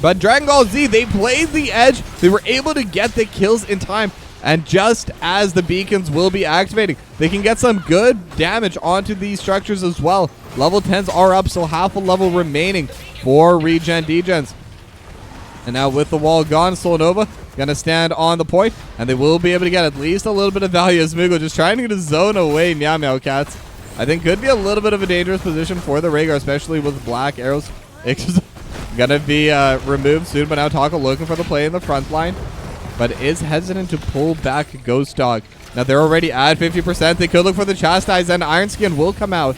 But Gall Z, they played the edge. They were able to get the kills in time. And just as the beacons will be activating, they can get some good damage onto these structures as well. Level 10s are up, so half a level remaining for ReGen DeGens. And now with the wall gone, Solanova gonna stand on the point, and they will be able to get at least a little bit of value as Moogle just trying to zone away Meow Meow Cats. I think could be a little bit of a dangerous position for the Rhaegar, especially with black arrows. It's gonna be removed soon, but now Taco looking for the play in the front line, but is hesitant to pull back Ghost Dog. Now they're already at 50%. They could look for the Chastise, and Iron Skin will come out.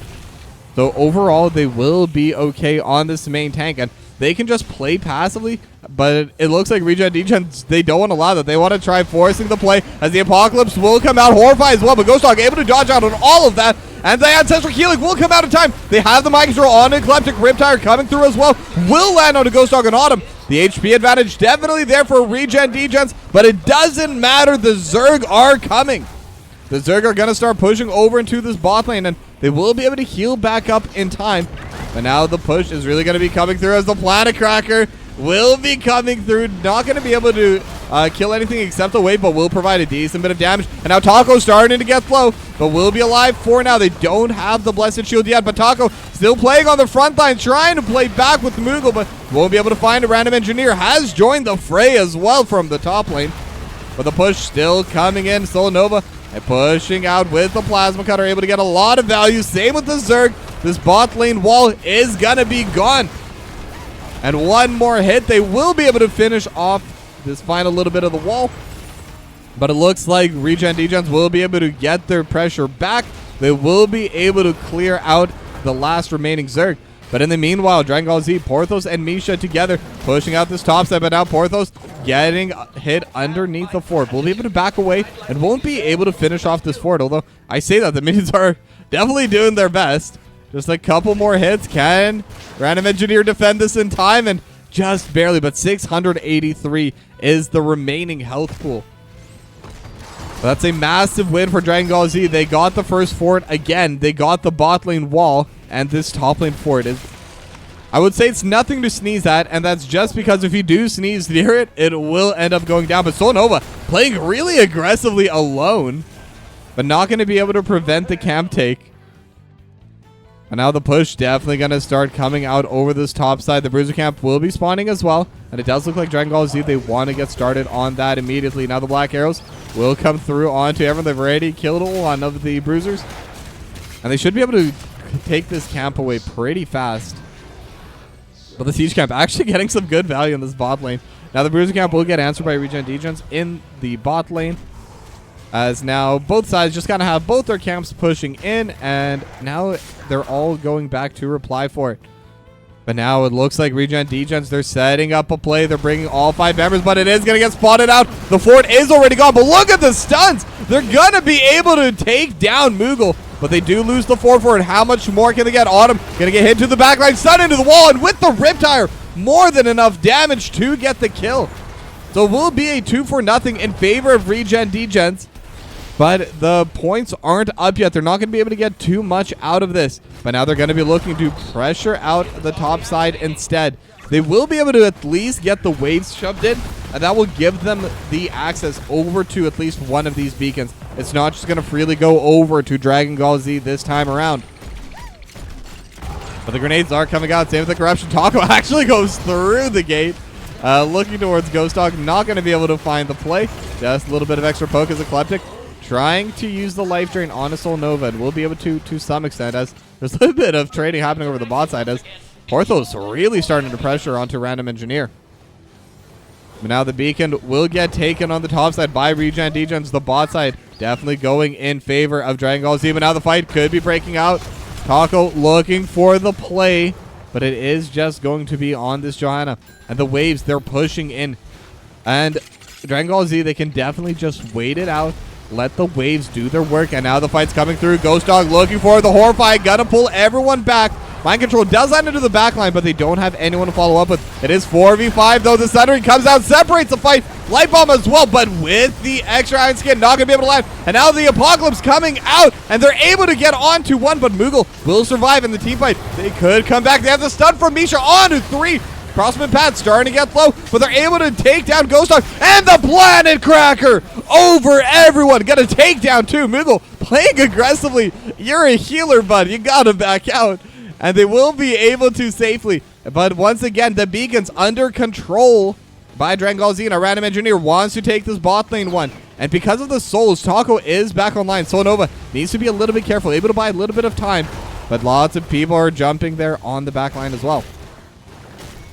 So overall, they will be okay on this main tank, and they can just play passively, but it looks like ReGen DeGens, they don't want to allow that. They want to try forcing the play, as the Apocalypse will come out horrified as well, but Ghost Dog able to dodge out on all of that, and the Ancestral Healing will come out in time. They have the Mind Control on Eclectic. Riptire coming through as well. Will land on a Ghost Dog and Autumn. The HP advantage definitely there for ReGen DeGens, but it doesn't matter. The Zerg are coming. The Zerg are going to start pushing over into this bot lane, and they will be able to heal back up in time. But now the push is really going to be coming through, as the Planet Cracker will be coming through. Not going to be able to kill anything except the wave, but will provide a decent bit of damage. And now Taco's starting to get slow, but will be alive for now. They don't have the Blessed Shield yet, but Taco still playing on the front line, trying to play back with Moogle, but won't be able to find a Random Engineer. Has joined the fray as well from the top lane. But the push still coming in. Solanova and pushing out with the Plasma Cutter, able to get a lot of value. Same with the Zerg. This bot lane wall is going to be gone. And one more hit, they will be able to finish off this final little bit of the wall. But it looks like ReGen DeGens will be able to get their pressure back. They will be able to clear out the last remaining Zerg. But in the meanwhile, Gall Z, Porthos, and Misha together pushing out this top side. But now Porthos getting hit underneath the fort. Will be able to back away and won't be able to finish off this fort. Although I say that, the minions are definitely doing their best. Just a couple more hits. Can Random Engineer defend this in time? And just barely, but 683 is the remaining health pool. That's a massive win for Dragon Gall Z. They got the first fort again. They got the bot lane wall, and this top lane fort is, I would say it's nothing to sneeze at, and that's just because if you do sneeze near it, it will end up going down. But Solnova playing really aggressively alone, but not going to be able to prevent the camp take. And now the push definitely going to start coming out over this top side. The Bruiser camp will be spawning as well. And it does look like Dragon Gall Z, they want to get started on that immediately. Now the Black Arrows will come through onto everyone. They've already killed one of the Bruisers. And they should be able to take this camp away pretty fast. But the Siege camp actually getting some good value in this bot lane. Now the Bruiser camp will get answered by ReGen DeGens in the bot lane. As now both sides just kind of have both their camps pushing in, and now they're all going back to reply for it. But now it looks like ReGen DeGens, they're setting up a play. They're bringing all 5 members, but it is going to get spotted out. The fort is already gone, but look at the stuns. They're going to be able to take down Moogle, but they do lose the fort for it. How much more can they get? Autumn going to get hit to the backline, stun into the wall, and with the Riptire, more than enough damage to get the kill. So it will be a 2-0 in favor of ReGen DeGens. But the points aren't up yet. They're not going to be able to get too much out of this. But now they're going to be looking to pressure out the top side instead. They will be able to at least get the waves shoved in, and that will give them the access over to at least one of these beacons. It's not just going to freely go over to Dragon Gall Z this time around. But the grenades are coming out. Same with the corruption. Taco actually goes through the gate. Looking towards Ghost Dog. Not going to be able to find the play. Just a little bit of extra poke as Eclectic. Trying to use the life drain on a Solnova, and will be able to some extent, as there's a little bit of trading happening over the bot side as Porthos really starting to pressure onto Random Engineer. But now the beacon will get taken on the top side by ReGen DeGens. The bot side definitely going in favor of Dragon Gall Z, but now the fight could be breaking out. Taco looking for the play, but it is just going to be on this Johanna. And the waves, they're pushing in. And Dragon Gall Z, they can definitely just wait it out. Let the waves do their work, and now the fight's coming through. Ghost Dog looking for the Horrify, gonna pull everyone back. Mind Control does land into the backline, but they don't have anyone to follow up with. It is 4v5, though. The Sundering comes out, separates the fight. Light Bomb as well, but with the extra Iron Skin, not gonna be able to land. And now the Apocalypse coming out, and they're able to get onto one, but Moogle will survive in the team fight. They could come back. They have the stun from Misha onto 3. Crossman pad starting to get low, but they're able to take down Ghost Dog, and the Planet Cracker over everyone. Got to take down too. Moogle playing aggressively. You're a healer, bud. You got to back out. And they will be able to safely. But once again, the beacon's under control by Dragon Gall Z, and a Random Engineer wants to take this bot lane one. And because of the souls, Taco is back online. Solnova needs to be a little bit careful, able to buy a little bit of time. But lots of people are jumping there on the back line as well.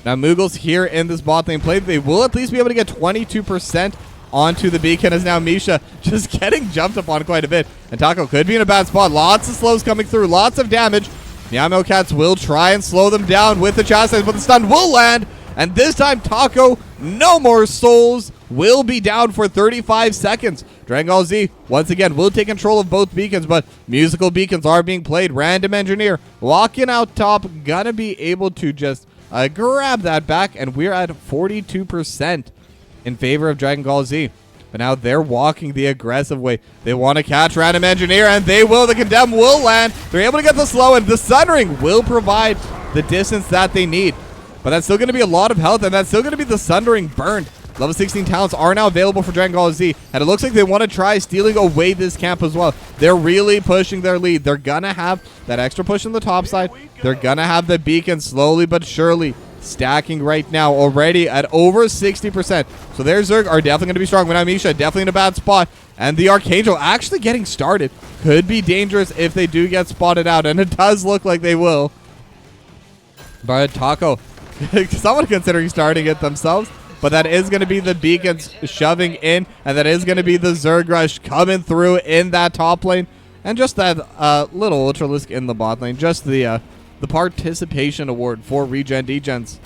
Now, Moogle's here in this bot lane play. They will at least be able to get 22% onto the beacon, as now Misha just getting jumped upon quite a bit. And Taco could be in a bad spot. Lots of slows coming through. Lots of damage. The Ammo Cats will try and slow them down with the chastise, but the stun will land. And this time, Taco, no more souls, will be down for 35 seconds. Dragon Gall Z, once again, will take control of both beacons, but musical beacons are being played. Random Engineer walking out top, gonna be able to just grab that back, and we're at 42% in favor of Dragon Gall Z. But now they're walking the aggressive way. They want to catch Random Engineer, and they will. The Condemn will land. They're able to get the slow, and the Sundering will provide the distance that they need. But that's still going to be a lot of health, and that's still going to be the Sundering burned. Level 16 talents are now available for Dragon Gall Z, and it looks like they want to try stealing away this camp as well. They're really pushing their lead. They're going to have that extra push on the top side. They're going to have the beacon slowly but surely stacking right now, already at over 60%. So their Zerg are definitely going to be strong. But now Misha definitely in a bad spot, and the Archangel actually getting started. Could be dangerous if they do get spotted out, and it does look like they will. But Taco, someone considering starting it themselves. But that is going to be the beacons shoving in, and that is going to be the Zerg rush coming through in that top lane. And just that little Ultralisk in the bot lane. Just the participation award for ReGen DeGens.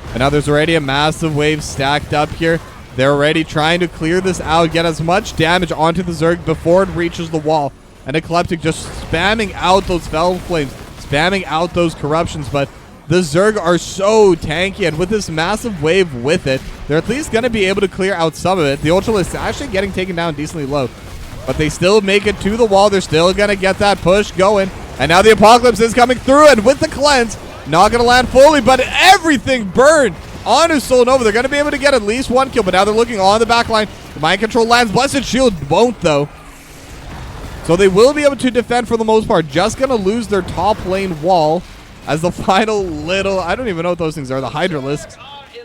And now there's already a massive wave stacked up here. They're already trying to clear this out, get as much damage onto the Zerg before it reaches the wall. And Eclectic just spamming out those Fell Flames, spamming out those corruptions, but The Zerg are so tanky, and with this massive wave with it, they're at least going to be able to clear out some of it. The Ultralisk actually getting taken down decently low, but they still make it to the wall. They're still going to get that push going, and now the Apocalypse is coming through, and with the cleanse, not going to land fully, but everything burned onto Solnova. They're going to be able to get at least one kill, but now they're looking on the back line. The Mind Control lands. Blessed Shield won't, though. So they will be able to defend for the most part. Just going to lose their top lane wall as the final little, I don't even know what those things are, the Hydralisks.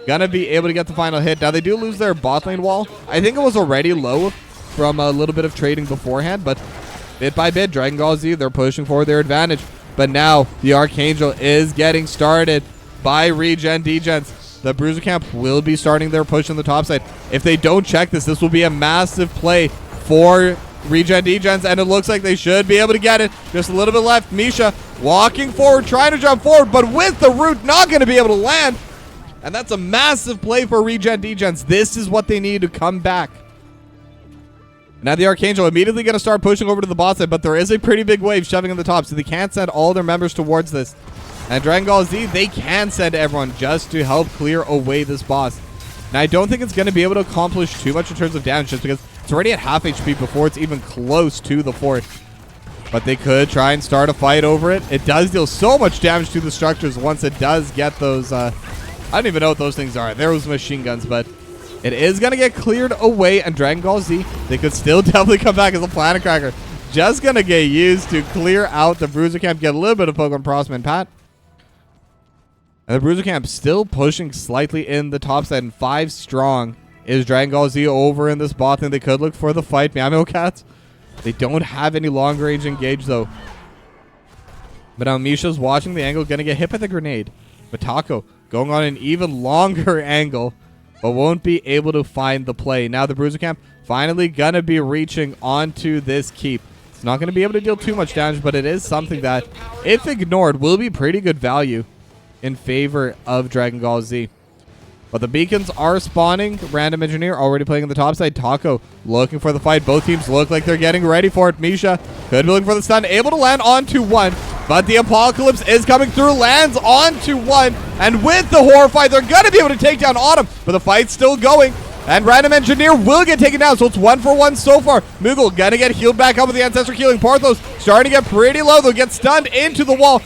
Going to be able to get the final hit. Now they do lose their bot lane wall. I think it was already low from a little bit of trading beforehand, but bit by bit, Dragon Gall Z, they're pushing for their advantage. But now the Archangel is getting started by ReGen DeGens. The Bruiser Camp will be starting their push on the top side. If they don't check this, this will be a massive play for ReGen DeGens, and it looks like they should be able to get it. Just a little bit left. Misha walking forward, trying to jump forward, but with the root, not going to be able to land. And that's a massive play for ReGen DeGens. This is what they need to come back. Now the Archangel immediately going to start pushing over to the bot side, but there is a pretty big wave shoving in the top, so they can't send all their members towards this. And Dragon Gall Z, they can send everyone just to help clear away this boss. Now I don't think it's going to be able to accomplish too much in terms of damage, just because it's already at half HP before it's even close to the fort. But they could try and start a fight over it. It does deal so much damage to the structures once it does get those, I don't even know what those things are. There was machine guns, but it is going to get cleared away, and Dragon Gall Z, they could still definitely come back as a Planet Cracker. Just going to get used to clear out the Bruiser Camp, get a little bit of Pokemon Prosman Pat. And the Bruiser Camp still pushing slightly in the top side, and 5 strong is Dragon Gall Z over in this bot lane. They could look for the fight. Meow Cats, they don't have any long range engage, though. But now Misha's watching the angle, going to get hit by the grenade. But Taco going on an even longer angle, but won't be able to find the play. Now the Bruiser Camp finally going to be reaching onto this keep. It's not going to be able to deal too much damage, but it is something that, if ignored, will be pretty good value in favor of Dragon Gall Z. But the beacons are spawning. Random Engineer already playing on the top side. Taco looking for the fight. Both teams look like they're getting ready for it. Misha could be looking for the stun. Able to land onto one. But the Apocalypse is coming through. Lands onto one. And with the Horrify, they're going to be able to take down Autumn. But the fight's still going. And Random Engineer will get taken down. So it's 1 for 1 so far. Moogle going to get healed back up with the Ancestor Healing. Parthos starting to get pretty low. They'll get stunned into the wall.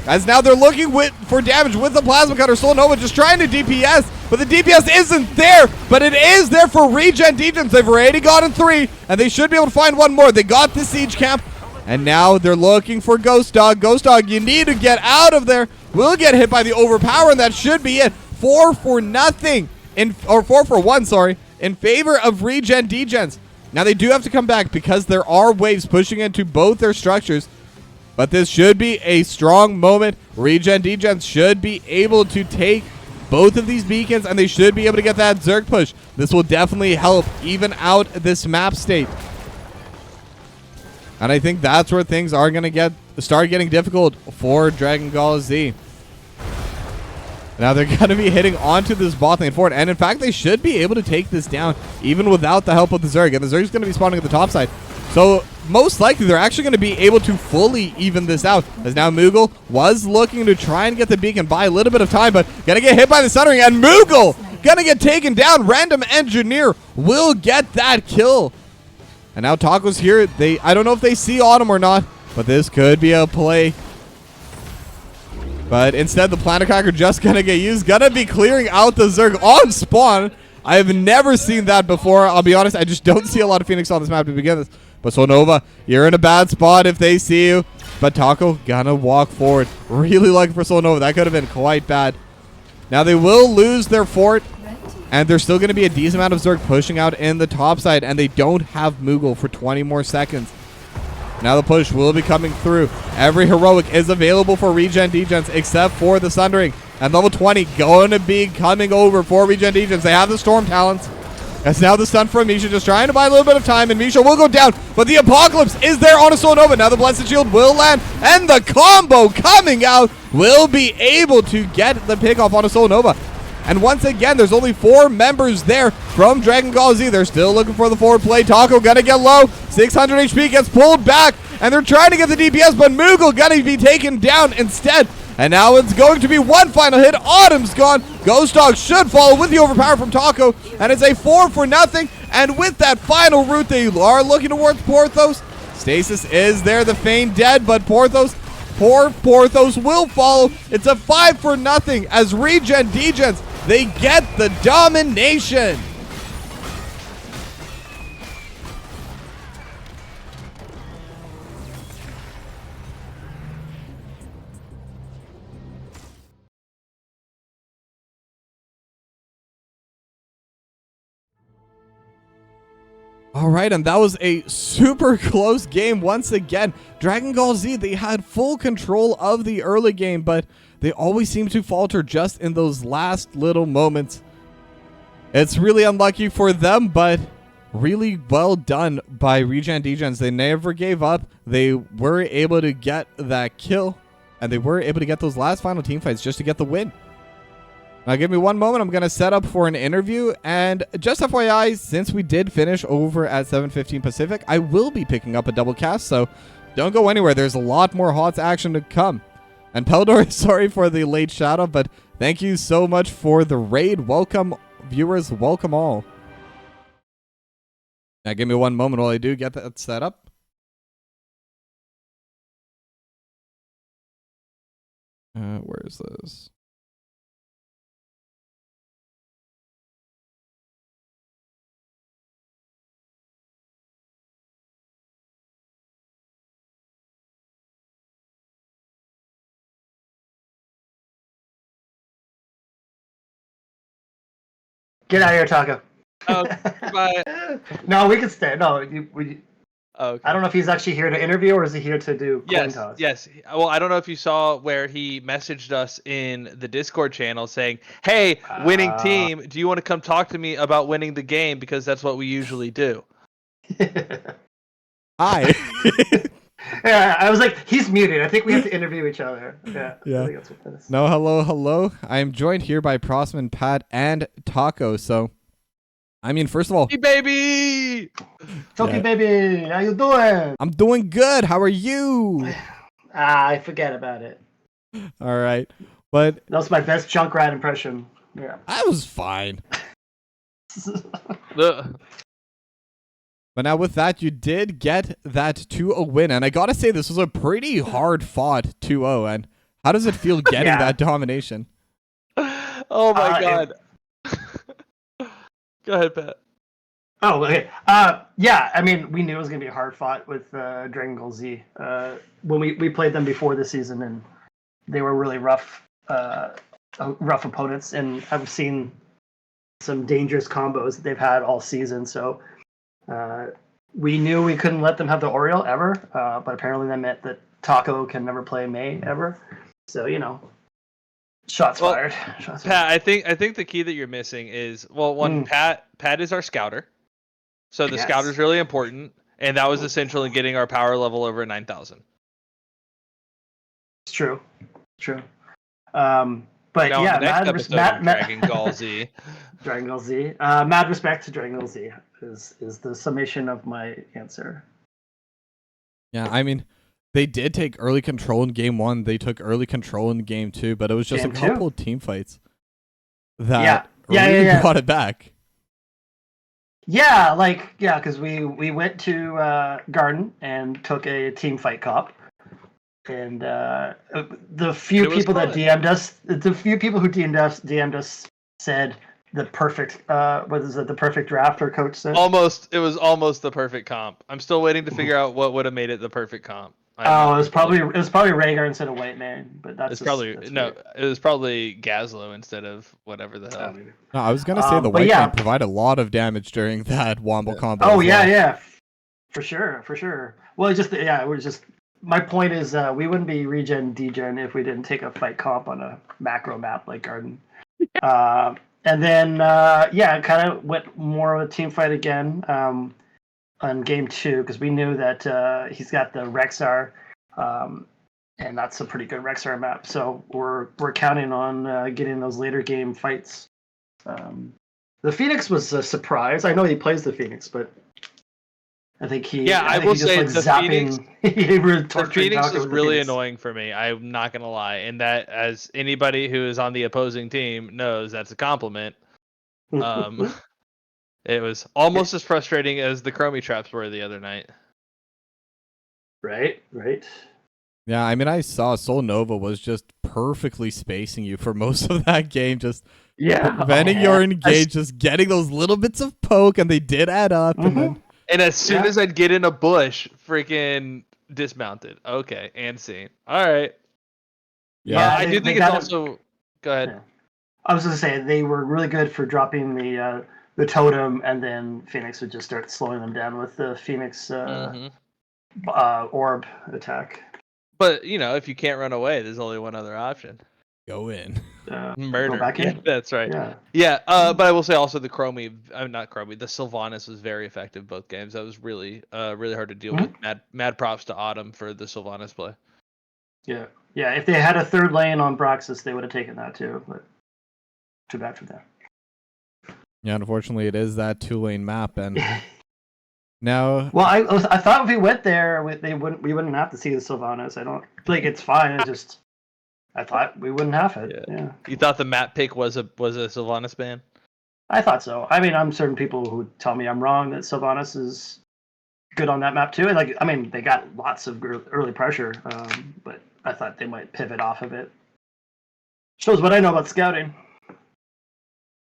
As now they're looking for damage with the Plasma Cutter. Solnova just trying to DPS, but the DPS isn't there. But it is there for ReGen DeGens. They've already gotten 3, and they should be able to find one more. They got the Siege Camp, and now they're looking for Ghost Dog. Ghost Dog, you need to get out of there. Will get hit by the Overpower, and that should be it. 4 for 1, sorry, in favor of ReGen DeGens. Now they do have to come back because there are waves pushing into both their structures. But this should be a strong moment. ReGen DeGens should be able to take both of these beacons, and they should be able to get that Zerg push. This will definitely help even out this map state. And I think that's where things are going to start getting difficult for Dragon Gall Z. Now they're going to be hitting onto this bot lane forward, and in fact they should be able to take this down even without the help of the Zerg. And the Zerg is going to be spawning at the top side. So most likely they're actually going to be able to fully even this out, as now Moogle was looking to try and get the beacon, buy a little bit of time, but gonna get hit by the Sundering, and Moogle gonna get taken down. Random Engineer will get that kill. And now Taco's here. I don't know if they see Autumn or not, but this could be a play. But instead the Planet Cracker just gonna get used, gonna be clearing out the Zerg on spawn. I have never seen that before. I'll be honest, I just don't see a lot of Phoenix on this map to begin with. But Solnova, you're in a bad spot if they see you. But Taco gonna walk forward. Really looking for Solnova. That could have been quite bad. Now they will lose their fort, and there's still going to be a decent amount of Zerg pushing out in the top side, and they don't have Moogle for 20 more seconds. Now the push will be coming through. Every heroic is available for ReGen DeGens except for the Sundering. And level 20 going to be coming over for ReGen DeGens. They have the Storm Talents. As now the stun from Misha, just trying to buy a little bit of time, and Misha will go down, but the Apocalypse is there on a Solnova. Now the Blessed Shield will land, and the combo coming out will be able to get the pickoff on a Solnova. And once again, there's only 4 members there from Dragon Gall Z. They're still looking for the forward play. Taco gonna get low. 600 HP gets pulled back, and they're trying to get the DPS, but Moogle gonna be taken down instead. And now it's going to be one final hit. Autumn's gone. Ghost Dog should follow with the overpower from Taco. And it's a 4-0. And with that final route, they are looking towards Porthos. Stasis is there. The Feign dead, but poor Porthos will follow. It's a 5-0 as ReGen DeGens, they get the domination. All right, and that was a super close game once again. Dragon Gall Z, they had full control of the early game, but they always seem to falter just in those last little moments. It's really unlucky for them, but really well done by ReGen DeGens. They never gave up. They were able to get that kill, and they were able to get those last final team fights just to get the win. Now, give me one moment. I'm going to set up for an interview. And just FYI, since we did finish over at 7:15 Pacific, I will be picking up a double cast. So don't go anywhere. There's a lot more HOTS action to come. And Peldor, sorry for the late shout out, but thank you so much for the raid. Welcome, viewers. Welcome all. Now, give me one moment while I do get that set up. Where is this? Get out of here, Taco. Oh, bye. No, we can stay. No, Okay. I don't know if he's actually here to interview or is he here to do coin toss? Yes. Well, I don't know if you saw where he messaged us in the Discord channel saying, "Hey, winning team, do you want to come talk to me about winning the game? Because that's what we usually do." Hi. Yeah, I was like, he's muted. I think we have to interview each other. Yeah. Yeah. I think that's what that is. No, hello. I am joined here by Prosman, Pat, and Taco. So, I mean, first of all, Hey, baby. Toki Yeah. baby, how you doing? I'm doing good. How are you? I forget about it. All right. But That was my best Junkrat impression. Yeah. I was fine. Ugh. But now with that, you did get that 2-0 win. And I got to say, this was a pretty hard fought 2-0. And how does it feel getting Yeah. that domination? Oh my god. Go ahead, Pat. Oh, okay. Yeah, I mean, we knew it was going to be a hard fought with Dragon Gall Z. When we played them before the season, and they were really rough opponents. And I've seen some dangerous combos that they've had all season. So we knew we couldn't let them have the Oriole ever. But apparently that meant that Taco can never play Mei ever. So, shots fired. Shots Pat, fired. I think the key that you're missing is, well, one, Pat is our scouter. So the Yes. scouter's really important, and that was essential in getting our power level over 9,000. It's true. True. But Now, yeah, on the next episode of Dragon Gall Z. Dragon Gall Z. Mad respect to Dragon Gall Z is the summation of my answer. Yeah, I mean, they did take early control in game 1. They took early control in game 2, but it was just Game a couple of team fights that Yeah, really yeah. brought it back. Yeah, because we went to Garden and took a team fight cop. And the few people that DM'd us, the few people who DM'd us said the perfect, what is it, the perfect draft, or coach said? It was almost the perfect comp. I'm still waiting to figure out what would have made it the perfect comp. It was probably Rhaegar instead of White Man, but that's It was probably Gazlo instead of whatever the hell. No, I was going to say the White Man provided a lot of damage during that Womble combo. Oh, yeah. For sure. Well, it was just, my point is we wouldn't be ReGen DeGen if we didn't take a fight comp on a macro map like Garden. And then, it kind of went more of a team fight again on game 2, because we knew that he's got the Rexar, and that's a pretty good Rexar map. So we're counting on getting those later game fights. The Phoenix was a surprise. I know he plays the Phoenix, but I think he. Yeah, I will he just, say like, the zapping. He was The torturing Phoenix Taco was with the really Phoenix. annoying for me. I'm not gonna lie, and that, as anybody who is on the opposing team knows, that's a compliment. Um, it was almost as frustrating as the Chromie traps were the other night. Right. Yeah, I mean, I saw Sol Nova was just perfectly spacing you for most of that game, just preventing your engage, just getting those little bits of poke, and they did add up. And then, And as soon as I'd get in a bush, freaking dismounted. Okay, and seen. All right. yeah, I do think it's also. Go ahead. Yeah. I was going to say they were really good for dropping the totem, and then Phoenix would just start slowing them down with the Phoenix orb attack. But if you can't run away, there's only one other option. go in. Murder. Go back in? Yeah, that's right. Yeah. Yeah. But I will say also the Chromie, not Chromie, the Sylvanas was very effective both games. That was really hard to deal with. Mad props to Autumn for the Sylvanas play. Yeah. If they had a third lane on Broxus, they would have taken that too. But too bad for them. Yeah, unfortunately, it is that 2-lane map, and now. Well, I thought if we went there, we wouldn't have to see the Sylvanas. I don't like it's fine. I thought we wouldn't have it. Yeah. You thought the map pick was a Sylvanas ban? I thought so. I mean, I'm certain people who tell me I'm wrong that Sylvanas is good on that map too. And they got lots of early pressure, but I thought they might pivot off of it. Shows what I know about scouting.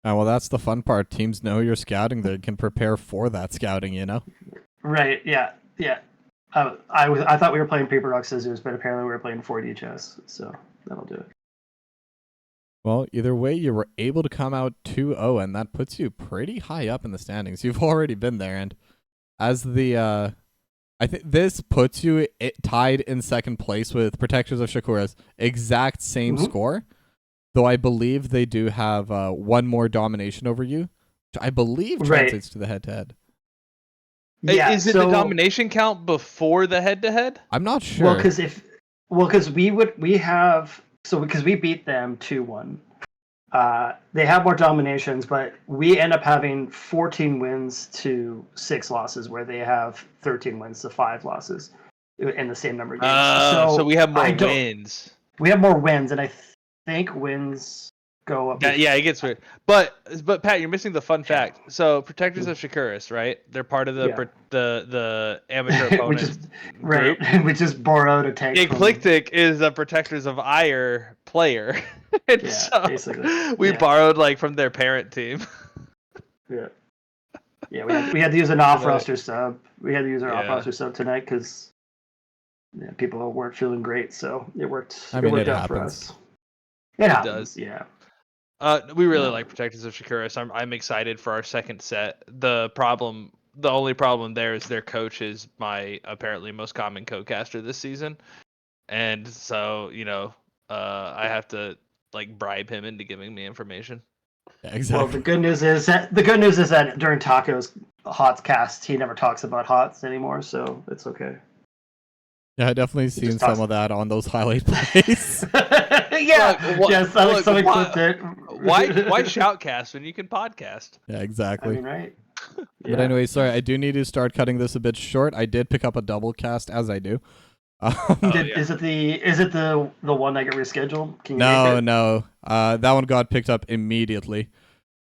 Well, that's the fun part. Teams know you're scouting. They can prepare for that scouting, Right, yeah. I thought we were playing paper, rock, scissors, but apparently we were playing 4D chess, so that'll do it. Well, either way, you were able to come out 2-0, and that puts you pretty high up in the standings. You've already been there, and as the, I think this puts you tied in second place with Protectors of Shakura's exact same score, though I believe they do have one more domination over you, which I believe translates to the head-to-head. Yeah, is it the domination count before the head-to-head? I'm not sure. Because we beat them 2-1. They have more dominations, but we end up having 14 wins to 6 losses, where they have 13 wins to 5 losses in the same number of games. So we have more wins. We have more wins, and I think wins go up. Yeah, it gets weird. But Pat, you're missing the fun fact. So Protectors of Shakuras, right? They're part of the amateur opponents group. We just borrowed a tank. Eclectic is a Protectors of Ire player. And so basically. We borrowed from their parent team. Yeah. Yeah, we had to use an off-roster sub. We had to use our off-roster sub tonight because people weren't feeling great, so it worked. It worked out for us. It happens. Yeah. We really like Protectors of Shakuras. I'm excited for our second set. The only problem there is their coach is my apparently most common co-caster this season, and so I have to bribe him into giving me information. Yeah, exactly. Well, the good news is that during Taco's HOTS cast, he never talks about HOTS anymore, so it's okay. Yeah, I definitely seen some of that on those highlight plays. Yes, somebody clipped it. Why shoutcast when you can podcast? Yeah, exactly. I mean, right? But anyway, sorry, I do need to start cutting this a bit short. I did pick up a double cast, as I do. Is it the one that got rescheduled? Can you No. That one got picked up immediately.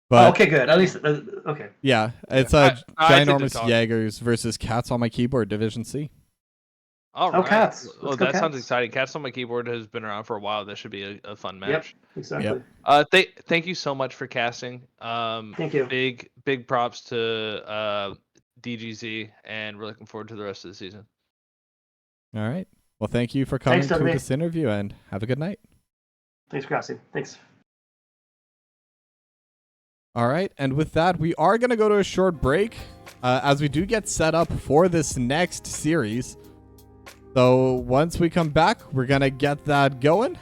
But okay, good. At least okay. Yeah, it's Ginormous Jaegers versus Cats on my keyboard, Division C. All right. Cats. Well, that sounds exciting. Cats on my keyboard has been around for a while. That should be a fun match. Yep, exactly. Yep. Thank you so much for casting. Thank you. Big props to DGZ, and we're looking forward to the rest of the season. All right. Well, thank you for coming to this interview, and have a good night. Thanks for casting. Thanks. All right, and with that, we are going to go to a short break as we do get set up for this next series. So once we come back, we're going to get that going,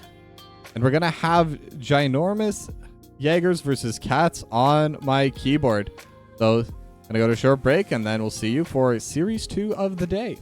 and we're going to have Ginormous Jaegers versus Cats on my keyboard. So I'm going to go to a short break, and then we'll see you for Series 2 of the day.